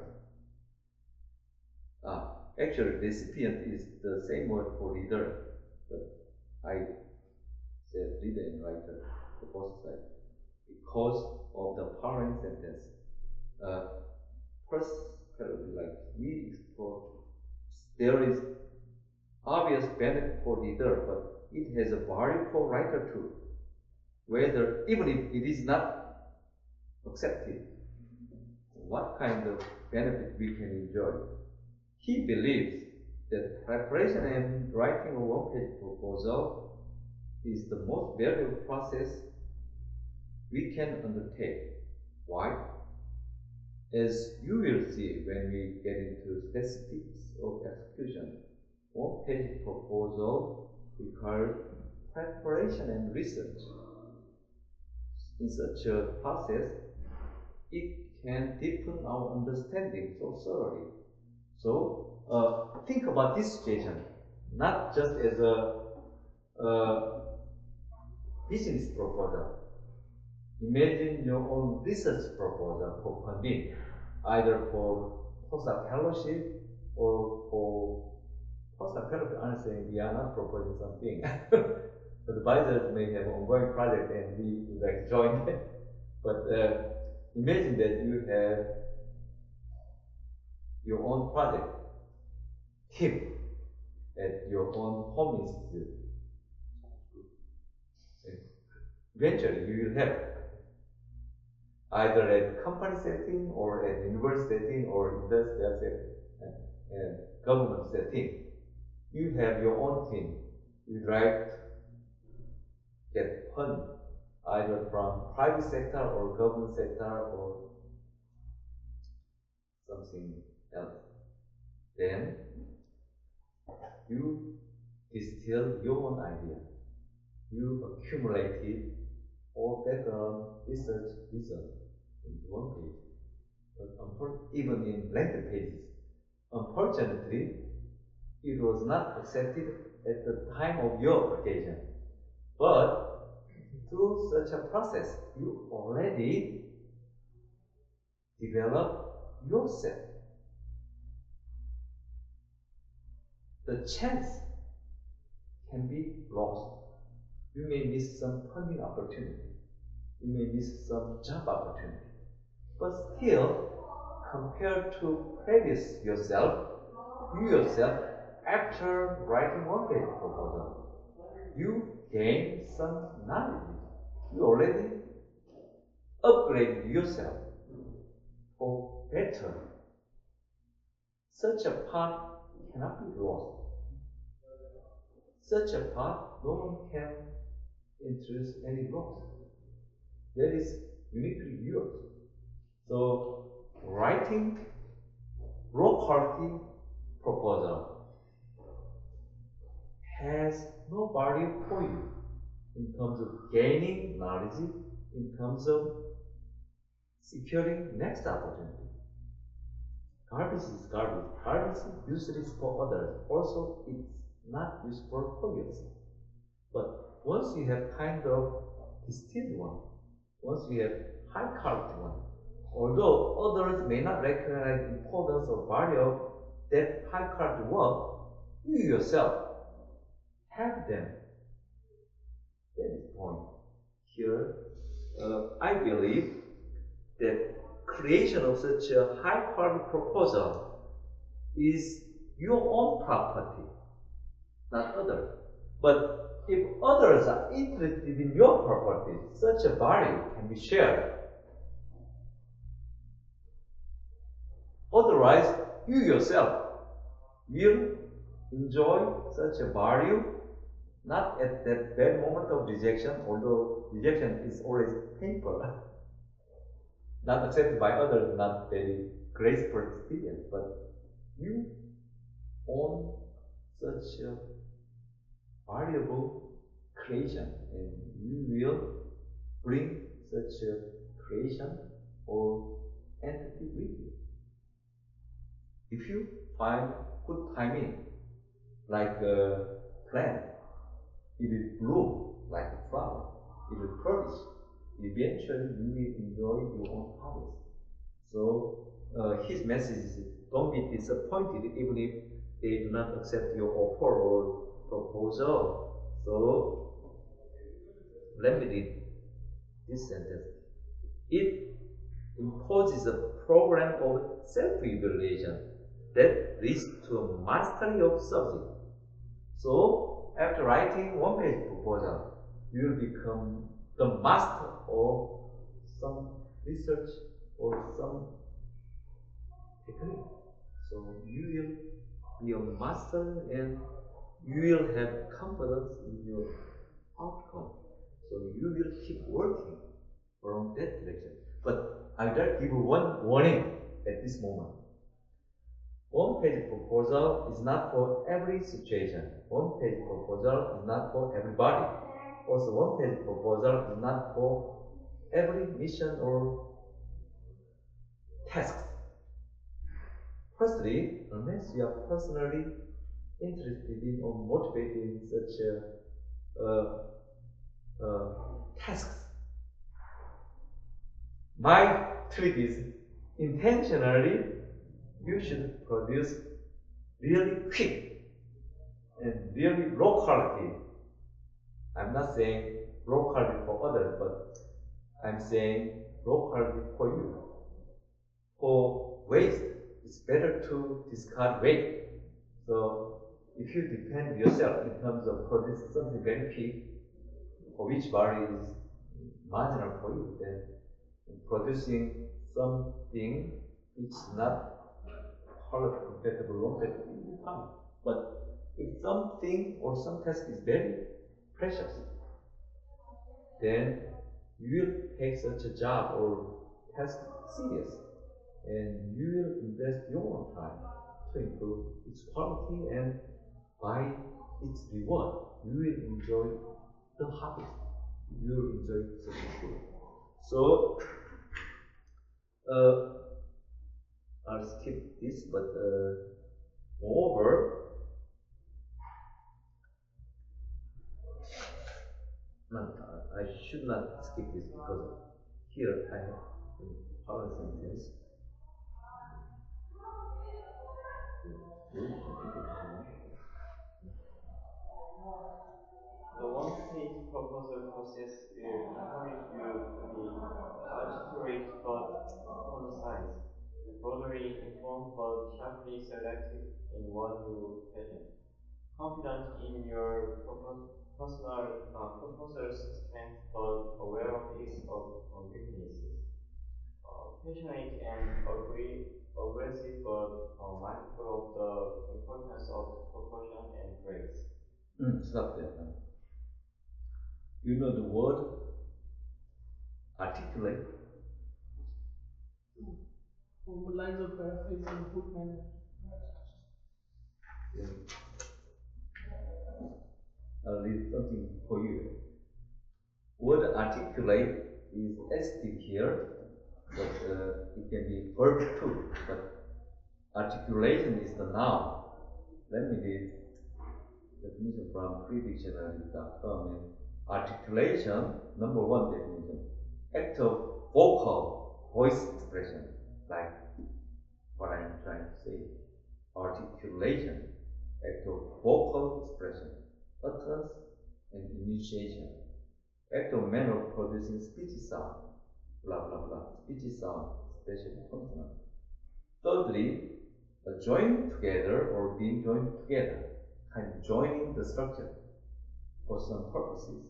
Actually, recipient is the same word for reader, but I said reader and writer for both sides because of the following sentence. First paragraph, like we explore, there is obvious benefit for reader, but it has a value for writer too. Whether even if it is not accepted, what kind of benefit we can enjoy? He believes that preparation and writing a one-page proposal is the most valuable process we can undertake. Why? As you will see when we get into specifics of execution, one-page proposal requires preparation and research. In such a process, it can deepen our understanding so thoroughly. So, think about this situation, not just as a business proposal. Imagine your own research proposal for funding, either for postdoc fellowship or for postdoc fellowship. Honestly, we are not proposing something. Advisors may have ongoing project and we would like to join them. But imagine that you have your own project team at your own home institute. Eventually, you will have either at company setting or at university setting or industrial setting and government setting. You have your own team. You like to get fund either from private sector or government sector or something else. Then you distill your own idea. You accumulated all background research results into one page. But even in lengthy pages, unfortunately, it was not accepted at the time of your application. But through such a process, you already develop yourself. The chance can be lost. You may miss some funding opportunity. You may miss some job opportunity. But still, compared to previous yourself, you yourself, after writing one-page proposal, you gain some knowledge. You already upgraded yourself for better. Such a part cannot be lost. Such a part, no one can introduce any loss. That is uniquely yours. So, writing low quality proposal has no value for you in terms of gaining knowledge, in terms of securing next opportunity. Garbage is garbage. Garbage is useless for others. Also, it's not useful for yourself. But once you have kind of distilled one, once you have high quality one, although others may not recognize the importance or value of that high quality work, you yourself have them. That is the point. Here, I believe that creation of such a high quality proposal is your own property, not others. But if others are interested in your property, such a value can be shared. Otherwise, you yourself will enjoy such a value not at that bad moment of rejection, although rejection is always painful. Not accepted by others, not very graceful experience, but you own such a valuable creation and you will bring such a creation or entity with you. If you find good timing, like a plant, it will bloom like a flower, it will flourish. Eventually, you will enjoy your own harvest. So, his message is don't be disappointed even if they do not accept your offer or proposal. So, let me read this sentence. It imposes a program of self-evaluation that leads to a mastery of subject. So, after writing one-page proposal, you will become the master of some research or some technique. So, you will be a master and you will have confidence in your outcome. So, you will keep working from that direction. But I would like to give one warning at this moment. One-page proposal is not for every situation. One-page proposal is not for everybody. Also, one-page proposal is not for every mission or task. Firstly, unless you are personally interested in or motivated in such tasks, my trick is intentionally you should produce really quick and really low quality. I'm not saying low quality for others, but I'm saying low quality for you. For waste, it's better to discard waste. So if you depend yourself in terms of producing something very quick, for which value is marginal for you, then producing something which is not quality compatible long-term will be fine. But if something or some task is very precious, then you will take such a job or task serious and you will invest your own time to improve its quality and by its reward you will enjoy the harvest. You will enjoy such a food. So I'll skip this, but moreover, no, I should not skip this because here I have the following sentence. The one-page proposal process will encourage you to be articulate but concise, broadly informed but sharply selective in what you present, confident in your proposal's strength but aware of its weaknesses, passionate and aggressive but mindful of the importance of proportion and grace. Stop there. You know the word articulate? Formalize or paraphrase in a good manner. Yeah. I'll read something for you. Word articulate is adjective here, but it can be verb too. But articulation is the noun. Let me read definition from freedictionary.com. And articulation, number one definition, act of vocal voice expression, like what I'm trying to say. Articulation, act of vocal expression, utterance and enunciation, act of manner of producing speech sound, blah blah blah, speech sound, especially consonant. Thirdly, joining together or being joined together, kind of joining the structure for some purposes.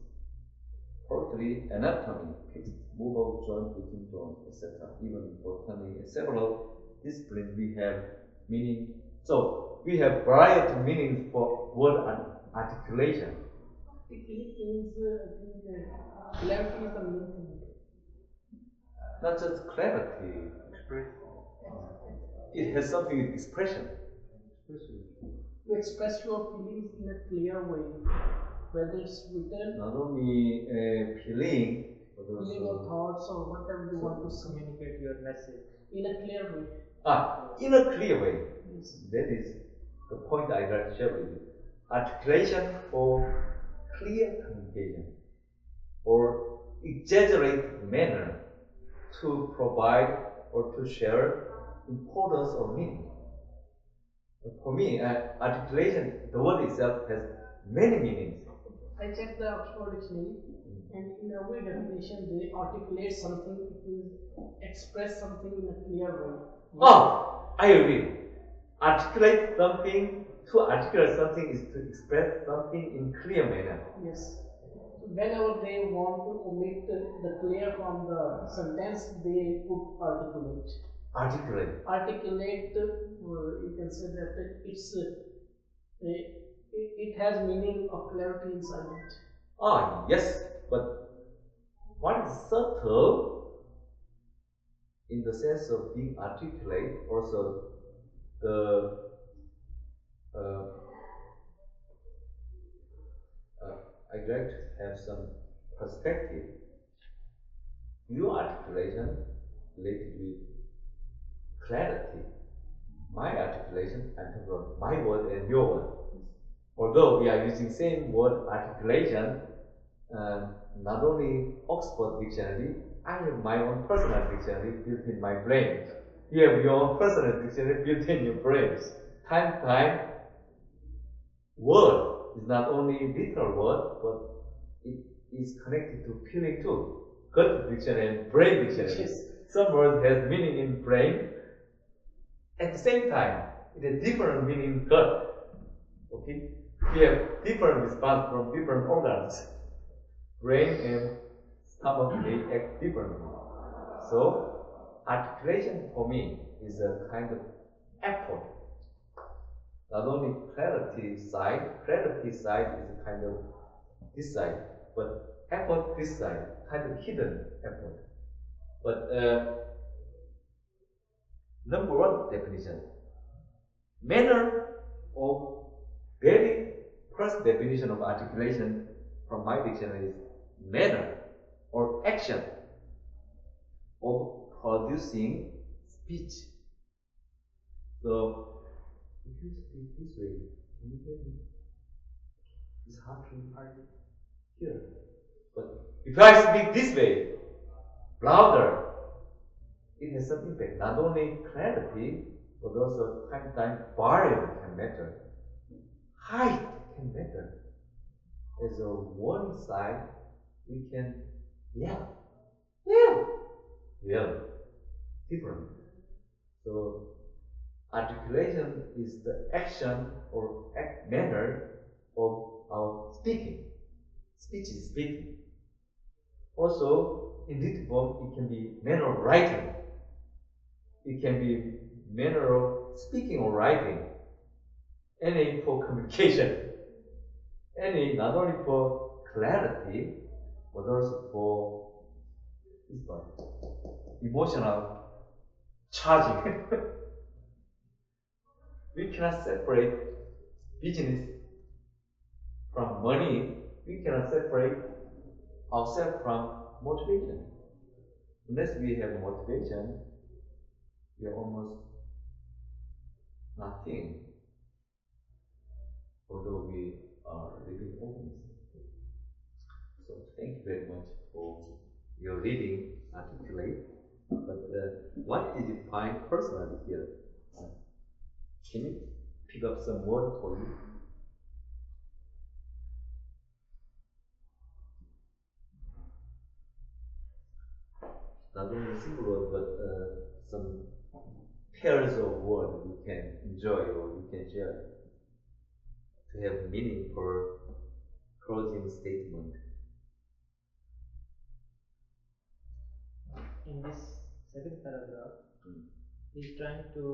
Fourthly, anatomy, fixed, movable joint between joints, etc. Even botany and several disciplines we have meaning. So we have variety of meanings for word articulation. Articulate means, I think, clarity is the main thing. Not just clarity. It has something with expression. To express your feelings in a clear way, whether it's written, not only feeling, but feeling or thoughts or whatever you want to communicate your message in a clear way. In a clear way. Yes. That is the point I'd like to share with you. Articulation for clear communication or exaggerated manner to provide or to share importance or meaning. For me, articulation, the word itself has many meanings. I checked the Oxford Dictionary, and in every definition they articulate something. It means express something in a clear way. I agree. Articulate something, to articulate something is to express something in clear manner. Yes. So whenever they want to omit the clear from the sentence, they put articulate. Articulate, you can say that it's it has meaning of clarity inside it. Yes, but what is subtle in the sense of being articulate, also the I'd like to have some perspective. Your articulation related with clarity. My articulation, I'm talking about my word and your word. Although we are using same word articulation, not only Oxford Dictionary, I have my own personal dictionary built in my brain. You have your own personal dictionary built in your brains. Time to time, word is not only literal word, but it is connected to feeling too. Gut dictionary and brain dictionary. Yes. Some words has meaning in brain. At the same time, it has different meaning in gut. Okay? We have different response from different organs. Brain and stomach may act differently. So, articulation for me is a kind of effort. Not only clarity side is a kind of this side, but effort this side, kind of hidden effort. But number one definition, manner of very first definition of articulation from my dictionary is manner or action of producing speech. So, if you speak this way, can you hear me? It's hard to hear. But if I speak this way, louder, it has some impact. Not only clarity, but also time variable can matter. Height can matter. As a warning sign, we can yell, different. So articulation is the action or manner of our speaking. Speech is speaking. Also, in written form, it can be manner of writing. It can be manner of speaking or writing. Any for communication. Any not only for clarity, but also for this one, emotional charging. We cannot separate business from money. We cannot separate ourselves from motivation. Unless we have motivation, we are almost nothing, although we are living organisms. So thank you very much for your reading articulate. But what did you find personally here? Can you pick up some word for you? Not only single word, but some pairs of words you can enjoy or you can share to have meaning for closing statement. In this second paragraph, he is trying to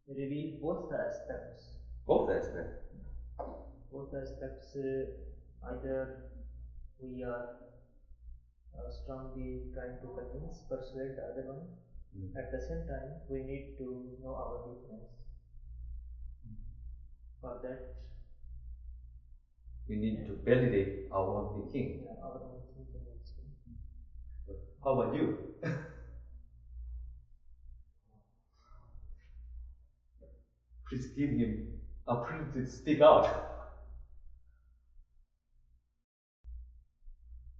reveal both the aspects. Both aspects. Both aspects, either we are strongly trying to convince, persuade the other one. At the same time, we need to know our weakness. For that, we need to validate our own thinking. Yeah, our own thinking also. How about you? Please give him opportunity to speak out.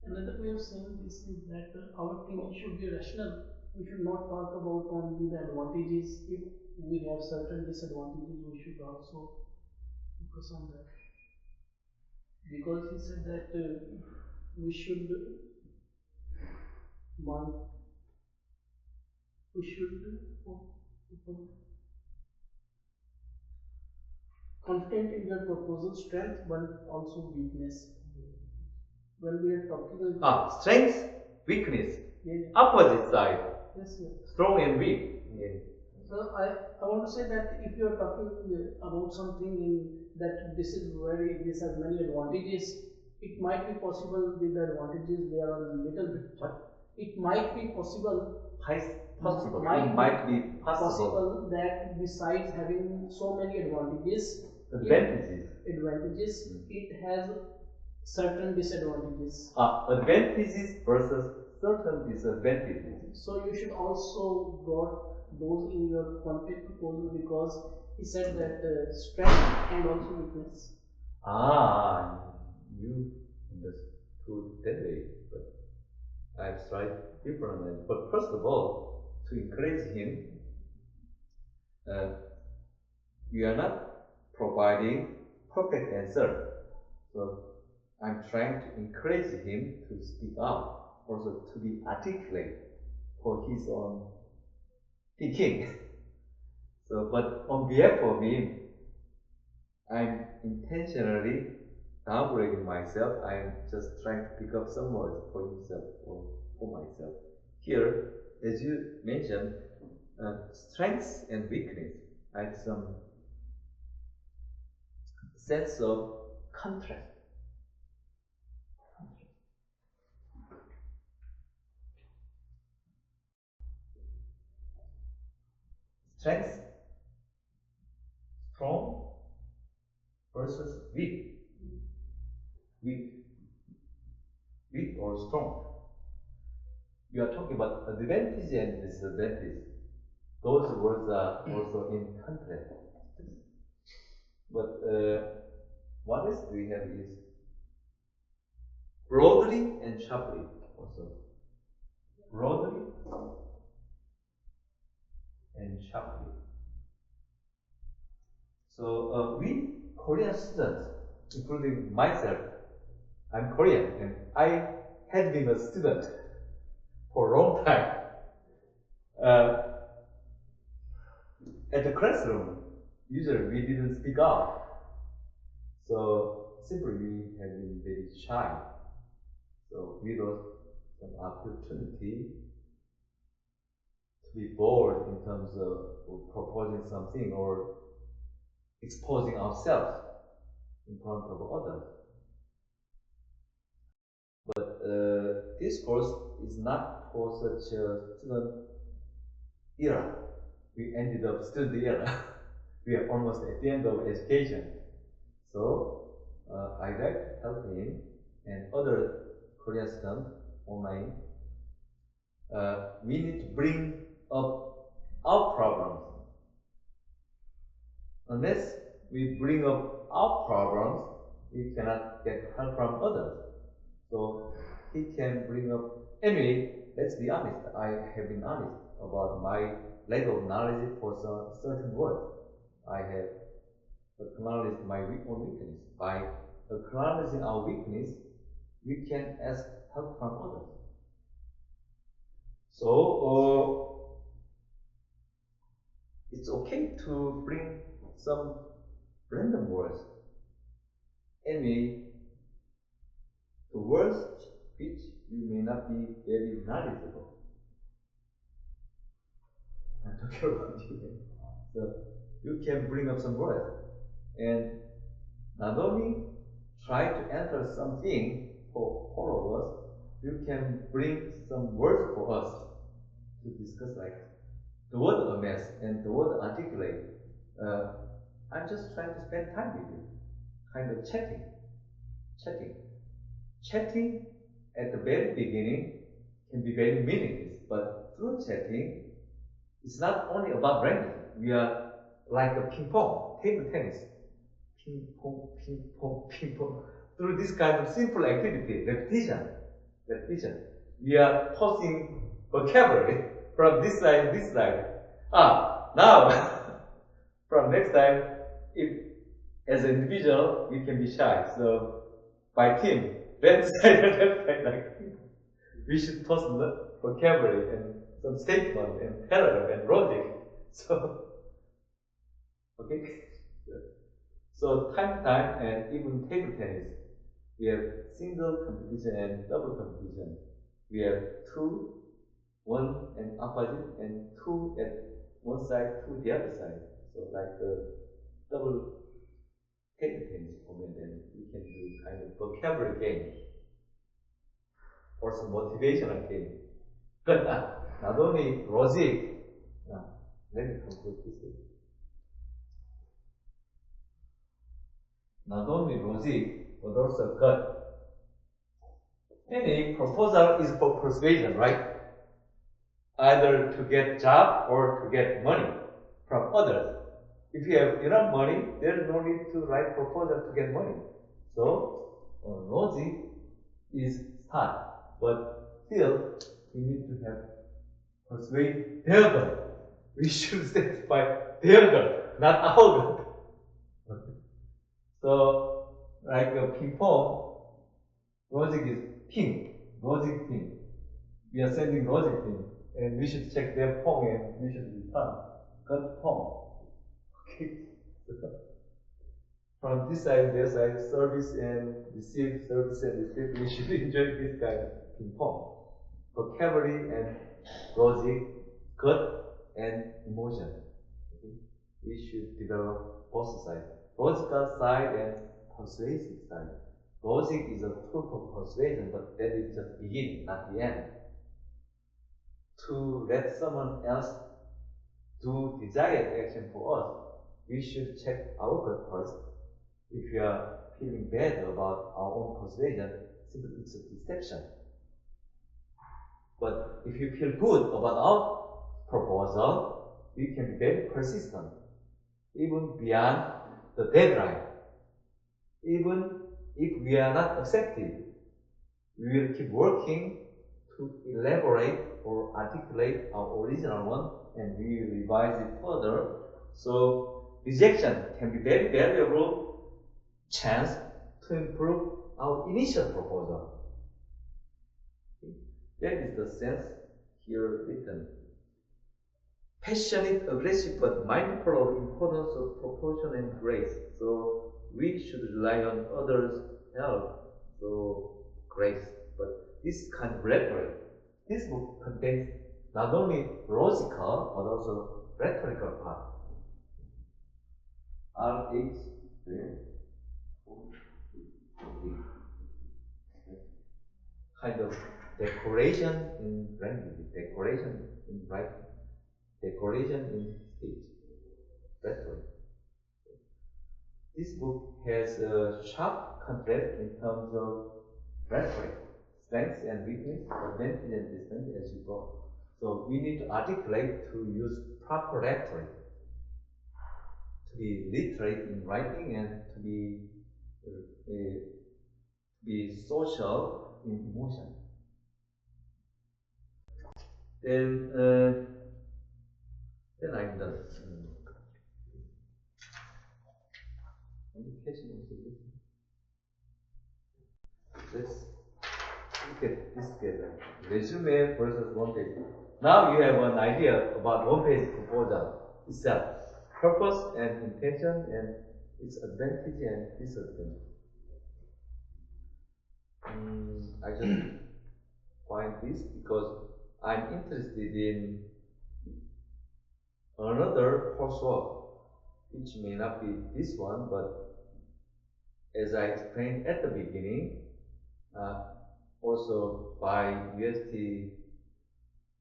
Another way of saying this is that our thinking should be rational. We should not talk about only the advantages. If we have certain disadvantages, we should also focus on that. Because he said that we should confident in your proposal strength, but also weakness. When we are talking about strength, weakness, yeah. opposite side. Yes, yes. Strong and weak. Yeah. So I want to say that if you are talking about something in that this has many advantages, it might be possible with the advantages there are a little bit. What? It might be possible. Possible. It might be possible that besides having so many advantages, it has certain disadvantages. Advantages versus certain disadvantages. So you should also got those in your 1P proposal, because he said that strength and also weakness. You understood that way, but I've tried differently. But first of all, to encourage him, we are not providing perfect answer. So I'm trying to encourage him to speak out, also to be articulate for his own thinking. So, but on behalf of him, I'm intentionally downgrading myself. I'm just trying to pick up some words for himself or for myself. Here, as you mentioned, strengths and weakness. I have some sense of contrast. Strength, strong versus weak. Weak or strong. We are talking about advantage and disadvantage. Those words are also in contrast. But what else do we have is broadly and sharply also. Broadly and sharply. So we Korean students, including myself, I'm Korean and I had been a student for a long time. At the classroom, usually we didn't speak out. So simply we have been very shy. So we lost some opportunity to be bold in terms of proposing something or exposing ourselves in front of others. But this course is not for such a student era. We ended up student era. We are almost at the end of education. So I like to help him and other Korean students online. We need to bring up our problems. Unless we bring up our problems, we cannot get help from others. So he can bring up. Anyway, let's be honest. I have been honest about my lack of knowledge for certain words. I have acknowledged my own weakness. By acknowledging our weakness, we can ask help from others. So it's okay to bring some random words. Anyway, the words which you may not be very knowledgeable. I'm talking about you. So you can bring up some words and not only try to answer something for all of us, you can bring some words for us to discuss, like the word a mess and the word articulate. I'm just trying to spend time with you, kind of chatting. Chatting at the very beginning can be very meaningless, but through chatting, it's not only about language. We are like a ping pong, table tennis. Ping pong, ping pong, ping pong. Through this kind of simple activity, repetition, we are tossing vocabulary from this side to this side. Now, from next time, if as an individual, we can be shy. So, by team, left side and left side, like we should toss the vocabulary and some statement and paragraph and logic. So, okay. So time to time and even table tennis, we have single competition and double competition. We have two, one and opposite, and two at one side, two at the other side. So like the double table tennis format, and we can do kind of vocabulary game or some motivational game. But not only logic. Let me conclude this way. Not only logic, but also gut. Any proposal is for persuasion, right? Either to get job or to get money from others. If you have enough money, there's no need to write proposal to get money. So, logic is start, but still, we need to have persuade their gut. We should satisfy their gut, not our gut. So, like a ping pong, logic is ping, logic ping. We are sending logic ping, and we should check their pong and we should return gut pong. Okay. From this side, their side, service and receive, we should enjoy this kind of ping pong. Vocabulary and logic, gut and emotion. Okay. We should develop both sides, logical side and persuasive side. Logic is a tool for persuasion, but that is just beginning, not the end. To let someone else do desired action for us, we should check our gut first. If we are feeling bad about our own persuasion, simply it's a deception. But if you feel good about our proposal, we can be very persistent, even beyond the deadline. Even if we are not accepted, we will keep working to elaborate or articulate our original one, and we will revise it further. So rejection can be very valuable chance to improve our initial proposal. That is the sense here written. Passionate, aggressive, but mindful of the importance of proportion and grace. So we should rely on others' help, so grace. But this kind of rhetoric, this book contains not only logical but also rhetorical part. RH, kind of decoration in language, decoration in writing, decoration in speech, rhetoric. This book has a sharp contrast in terms of rhetoric, strengths and weakness, advantage and disadvantage as you go. So we need to articulate to use proper rhetoric, to be literate in writing and to be social in emotion. Then I'm done. Let's look at this together. Resume versus one page. Now you have an idea about one page proposal itself. Purpose and intention and its advantage and disadvantage. I just find this because I'm interested in another coursework, which may not be this one, but as I explained at the beginning, also by UST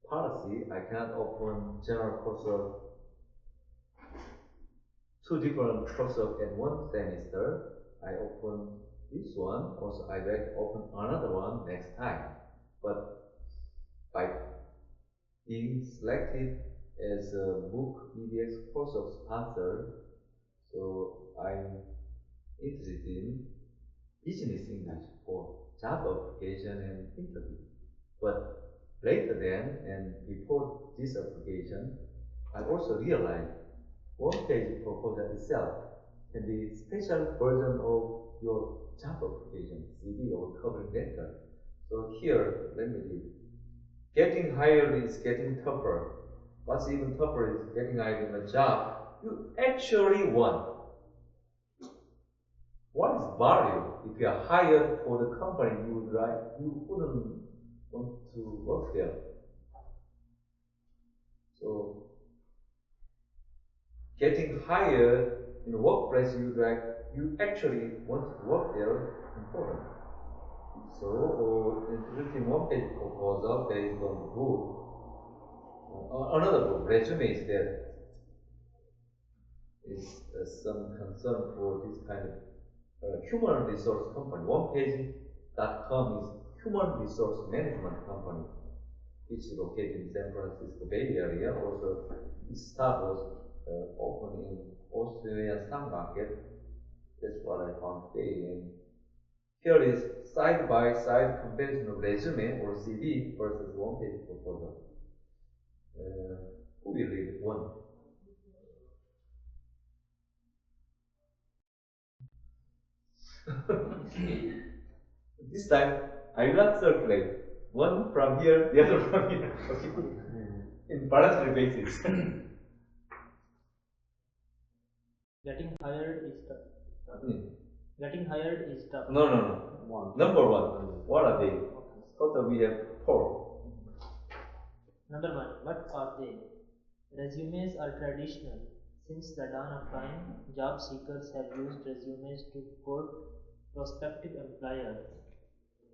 policy, I cannot open general coursework, two different coursework at one semester. I open this one, also I'd like to open another one next time. But by being selected as a book EDX coursework sponsor, so I'm interested in business English for job application and interview. But later then and before this application, I also realized one-page proposal itself can be a special version of your job application, CV or covering letter. So here, let me read. Getting hired is getting tougher. What's even tougher is getting hired in a job you actually want. What is value if you are hired for the company you wouldn't want to work there? So getting hired in a workplace you actually want to work there important. So introducing one-page proposal based on the book, another book, resume is there. Is some concern for this kind of human resource company. OnePage.com is human resource management company, which is located in San Francisco Bay Area. Also, its stock was open in Australian stock market. That's what I found today. And here is side-by-side comparison of resume or CV versus one-page proposal. Who will read it? One. This time I will not circulate. One from here, the other from here. Okay. In voluntary basis. Getting hired is tough. Getting hired is tough. No. Number one. What are they? Total we have 4. Number 1. What are they? Resumes are traditional. Since the dawn of time, job seekers have used resumes to court prospective employers.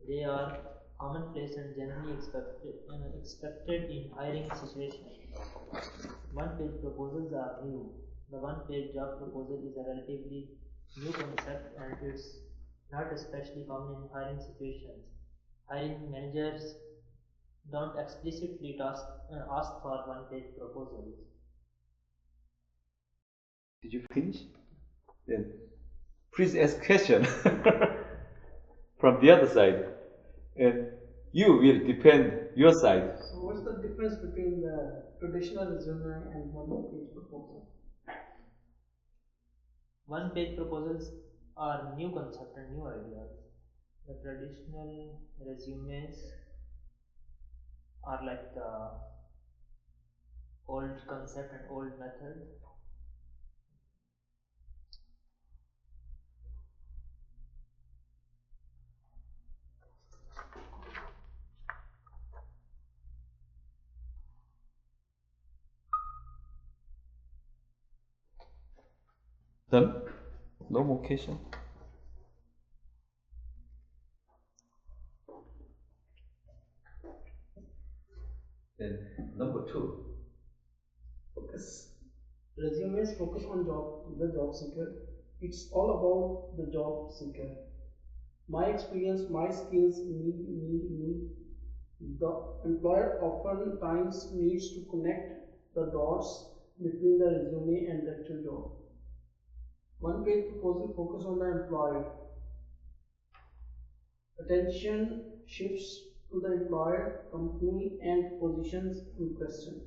They are commonplace and generally expected in hiring situations. One-page proposals are new. The one-page job proposal is a relatively new concept and it's not especially common in hiring situations. Hiring managers don't explicitly ask for one-page proposals. Did you finish? Then please ask question from the other side. And you will defend your side. So what's the difference between the traditional resume and one-page proposal? One-page proposals are new concept and new ideas. The traditional resumes are like the old concept and old method. Done? No more question? Then number 2. Focus. Resumes focus on the job seeker. It's all about the job seeker. My experience, my skills, me. The employer oftentimes needs to connect the dots between the resume and the actual job. One-page proposal focus on the employed. Attention shifts to the employer, company, and positions in question.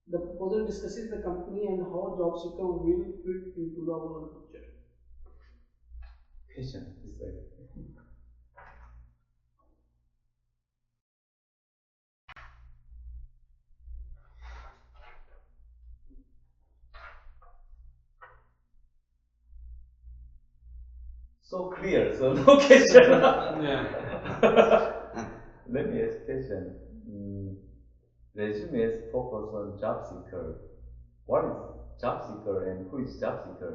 The proposal discusses the company and how job seeker will fit into the overall picture. Question is like so clear, so no question. Yeah. Let me ask question. Resumes focus on job seeker. What is job seeker and who is job seeker?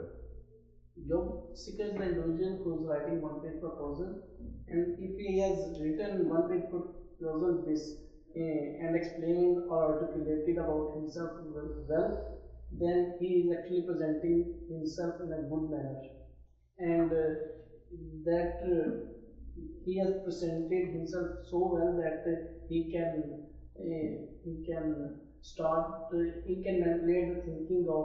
Job seeker is the individual who is writing one-page proposal, and if he has written one-page proposal and explained or articulated about himself well, then he is actually presenting himself in a good manner, and that he has presented himself so well that he can start he can manipulate the thinking of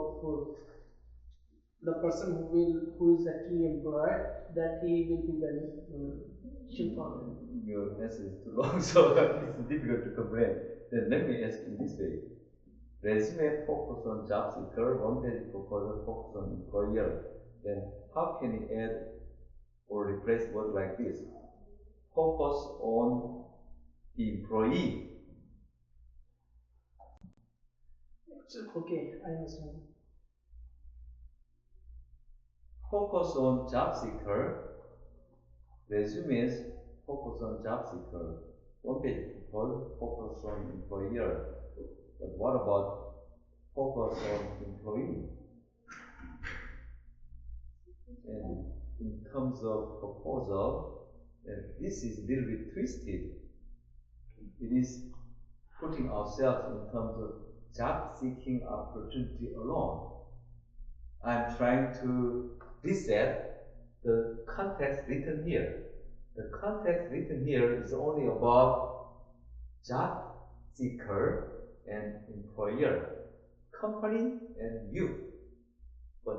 the person who is actually employed, that he will be beneficial for him. Your answer is too long, so it's difficult to comprehend. Then let me ask in this way. Resume focus on job seeker, one-page proposal focus on employer. Then how can you add or replace word like this? Focus on the employee. Okay, I understand. Focus on job seeker. Resumes focus on job seeker. One-page proposal focus on employer. But what about focus on employee? And in terms of proposal, this is a little bit twisted. It is putting ourselves in terms of job seeking opportunity alone. I'm trying to reset the context written here. The context written here is only about job seeker and employer, company and you. But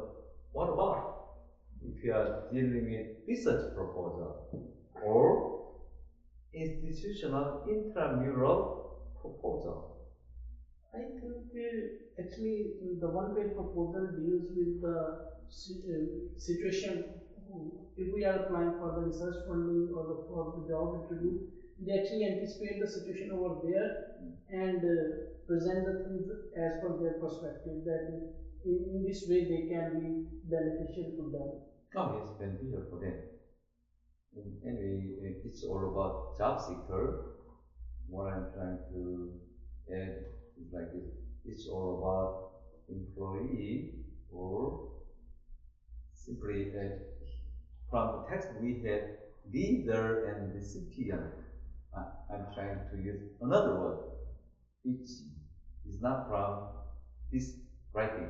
what about if you are dealing with research proposal or institutional intramural proposal? I think actually the one-page proposal deals with the situation. If we are applying for the research funding or for the job interview, they actually anticipate the situation over there and present the things as per their perspective, that in this way they can be beneficial to them. Oh, yes, beneficial for them. Anyway, it's all about job seeker. What I'm trying to add is like this. It's all about employee, or simply from the text we have leader and recipient. I'm trying to use another word, which is not from this writing.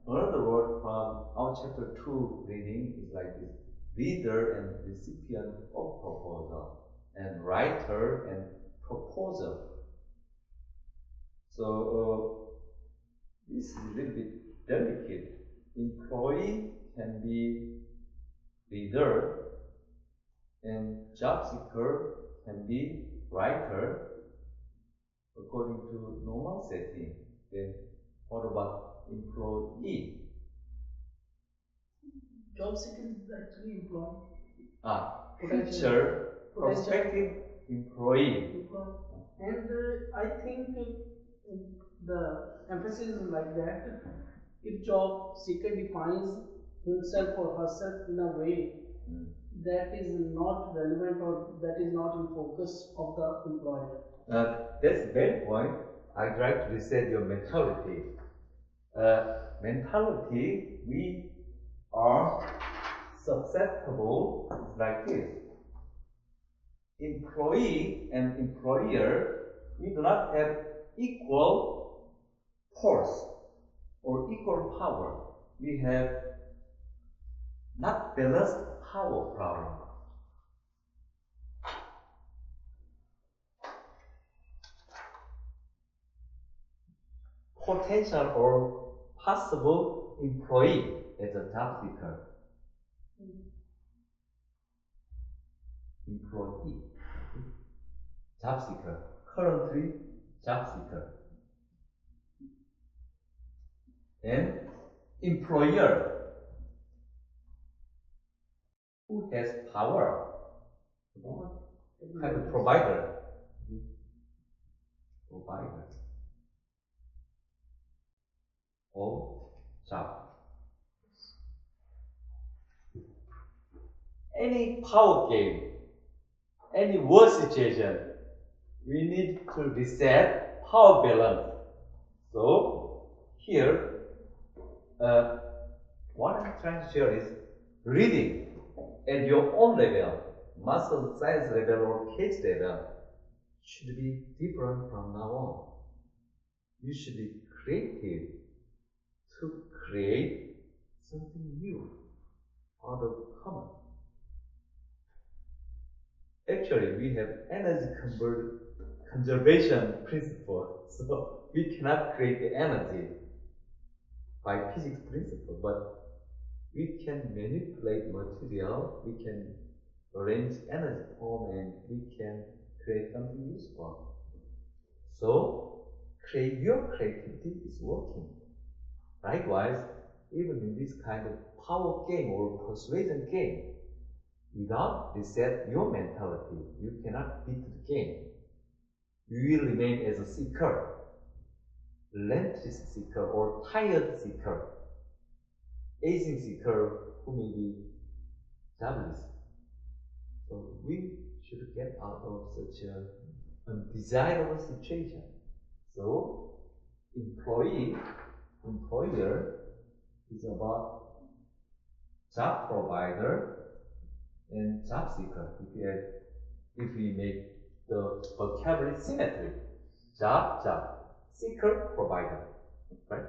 Another word from our chapter 2 reading is like this: reader and recipient of proposal, and writer and proposer. So this is a little bit delicate. Employee can be reader, and job seeker can be writer according to normal setting. Then what about employee? Job seeker is actually employee. Future prospective employee. And I think the emphasis is like that. If job seeker defines himself or herself in a way that is not relevant or that is not in focus of the employer. That's a very point. I'd like to reset your mentality. Mentality, we are susceptible, it's like this. Employee and employer, we do not have equal force or equal power. We have not balanced power problem. Potential or possible employee as a job seeker. Employee, job seeker, currently job seeker. And employer, who has power, kind of provider. Of job. Any power game, any war situation, we need to reset power balance. So here, what I'm trying to share is reading at your own level, muscle size level or case level, should be different from now on. You should be creative to create something new out of common. Actually, we have energy conservation principle, so we cannot create the energy by physics principle, but we can manipulate material, we can arrange energy form, and we can create something useful. So, your creativity is working. Likewise, even in this kind of power game or persuasion game, without reset your mentality, you cannot beat the game. You will remain as a seeker, relentless seeker or tired seeker, aging seeker who may be jobless. So we should get out of such an undesirable situation. So employer is about job provider and job seeker. If we make the vocabulary symmetry, job, seeker, provider, right?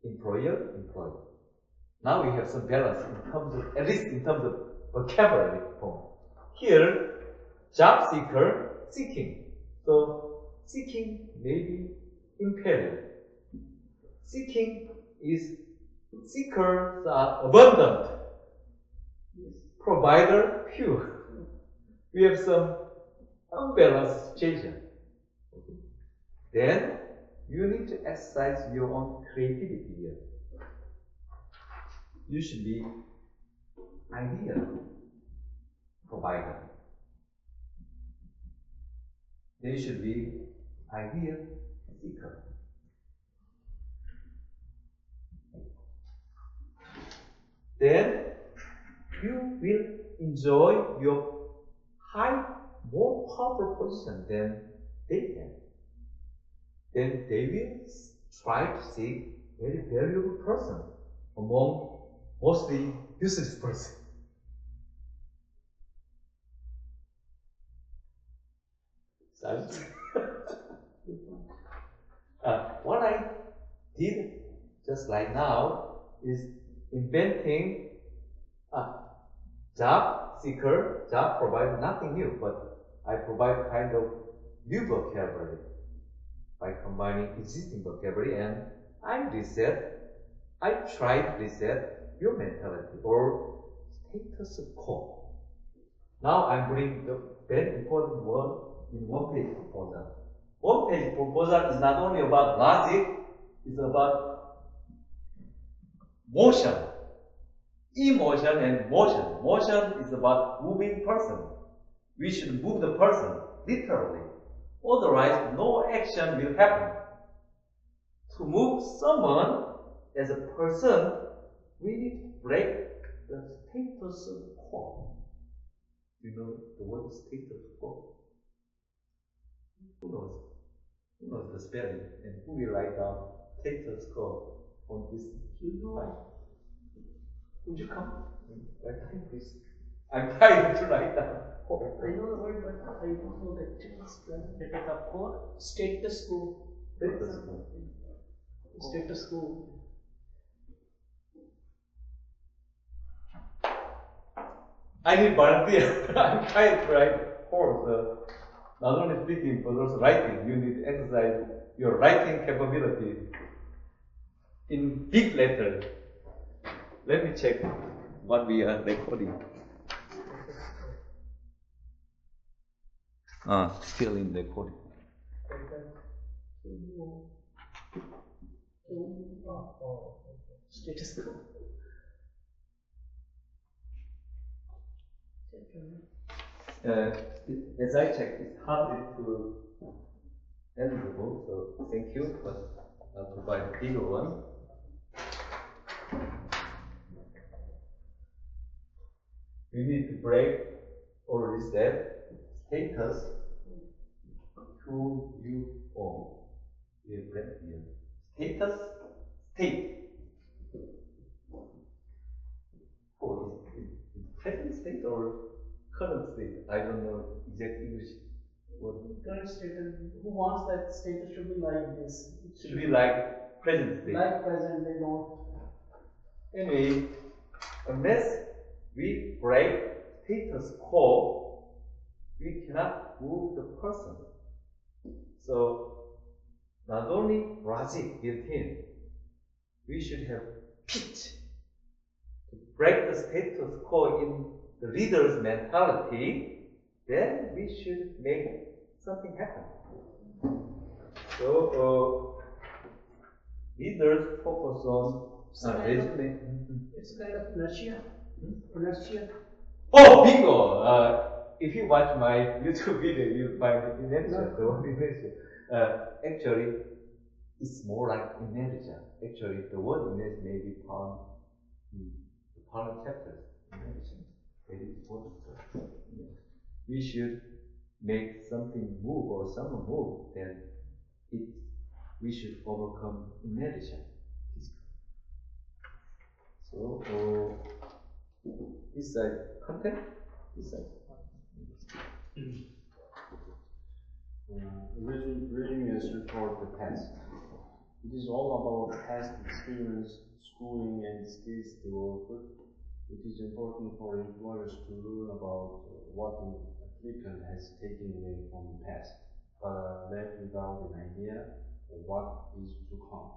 Employer, employee. Now we have some balance in terms of, at least in terms of vocabulary form. Here, job seeker, seeking. So seeking may be impaired. Seeking is seekers are abundant. Provider, few. We have some unbalanced situation. Okay. Then you need to exercise your own creativity here. You should be idea provider. They should be idea seeker. Then you will enjoy your more powerful position than they can. Then they will try to seek very valuable person among mostly useless person. Silence. What I did just like now is inventing job seeker, job provider, nothing new, but I provide kind of new vocabulary by combining existing vocabulary, and I try to reset your mentality or status quo. Now I'm bringing the very important word in one-page proposal. One-page proposal is not only about logic, it's about motion. emotion and motion. Motion is about moving person. We should move the person, literally. Otherwise, no action will happen. To move someone as a person, we need to break the status quo. You know the word status quo? Who knows? Who knows the spelling? And who will write down status quo on this? Would you come? Write down, please. I'm trying to write down. I know the word, but I don't know the actual spelling. It is a core. Status quo. Status quo. Status quo. I need volunteer. I'm trying to write course. Not only speaking, but also writing. You need to exercise your writing capability in big letters. Let me check what we are recording. Still in recording. Status quo. As I checked, it's hardly to eligible, so thank you, but I'll provide a bigger one. We need to break or reset status to you all. We break here. Status, state. Oh, is present state or current state? I don't know exact English word. Current state, and who wants that status should be like this? It should be like present state. Like present, they don't. Anyway, unless we break status quo, we cannot move the person. So, not only logic built in, we should have pitch to break the status quo in the reader's mentality. Then we should make something happen. So, readers focus on resume. It's kind of inertia. Inertia. Oh, bingo! If you watch my YouTube video, you'll find inertia, the word inertia. Actually, it's more like inertia. Actually, the word inertia may be found in the following chapters. Inertia, very important. We should make something move or someone move, then we should overcome inertia. So, this side content, this side. Resume is record the past. It is all about past experience, schooling, and skills developed. It is important for employers to learn about what an applicant has taken away from the past, but are left without an idea of what is to come.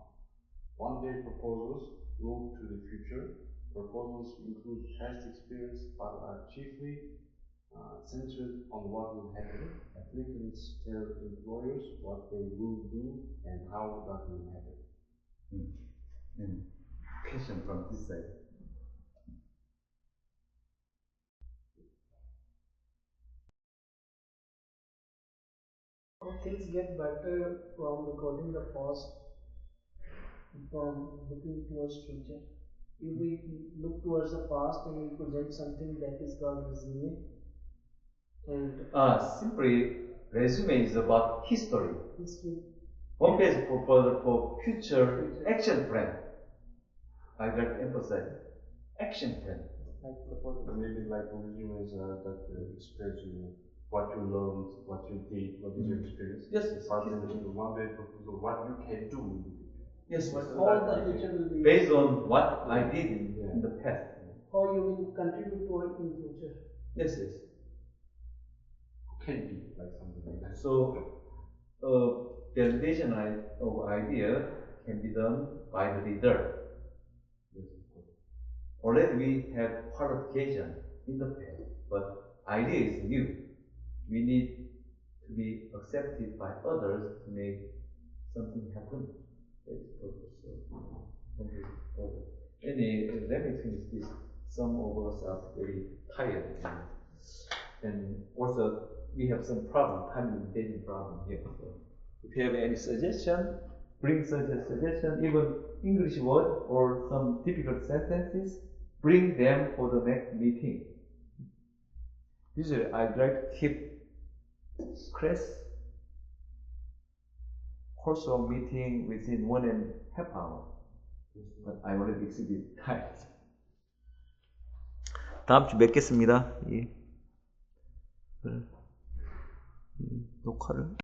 One-page proposals look to the future. Proposals include past experience, but are chiefly centered on what will happen. Applicants tell employers what they will do and how that will happen. And question from this side. Things get better from recording the past, from looking towards future. If we look towards the past and we present something that is called resume, and Simply, resume is about history. history. One page proposal for future action plan. I'd like to emphasize action plan. Like proposal, maybe like resumes that express what you learned, what you did, what is your experience. Yes, But in the one-page proposal, what you can do in the future. yes, How the future will be based on what I did in the past. how you will contribute to it in future. Yes, yes. Can be like something like that. So, validation of idea can be done by the reader. Already we have qualification in the past, but idea is new. We need to be accepted by others to make something happen. That's purpose. Let me finish this some of us are very tired, and also we have some problem, time limitation problem here. So if you have any suggestion, bring such a suggestion, even English word or some difficult sentences, bring them for the next meeting. Usually I like to keep class course of meeting within 1.5 hours. But I already exceeded time. 다음 주 뵙겠습니다. 녹화를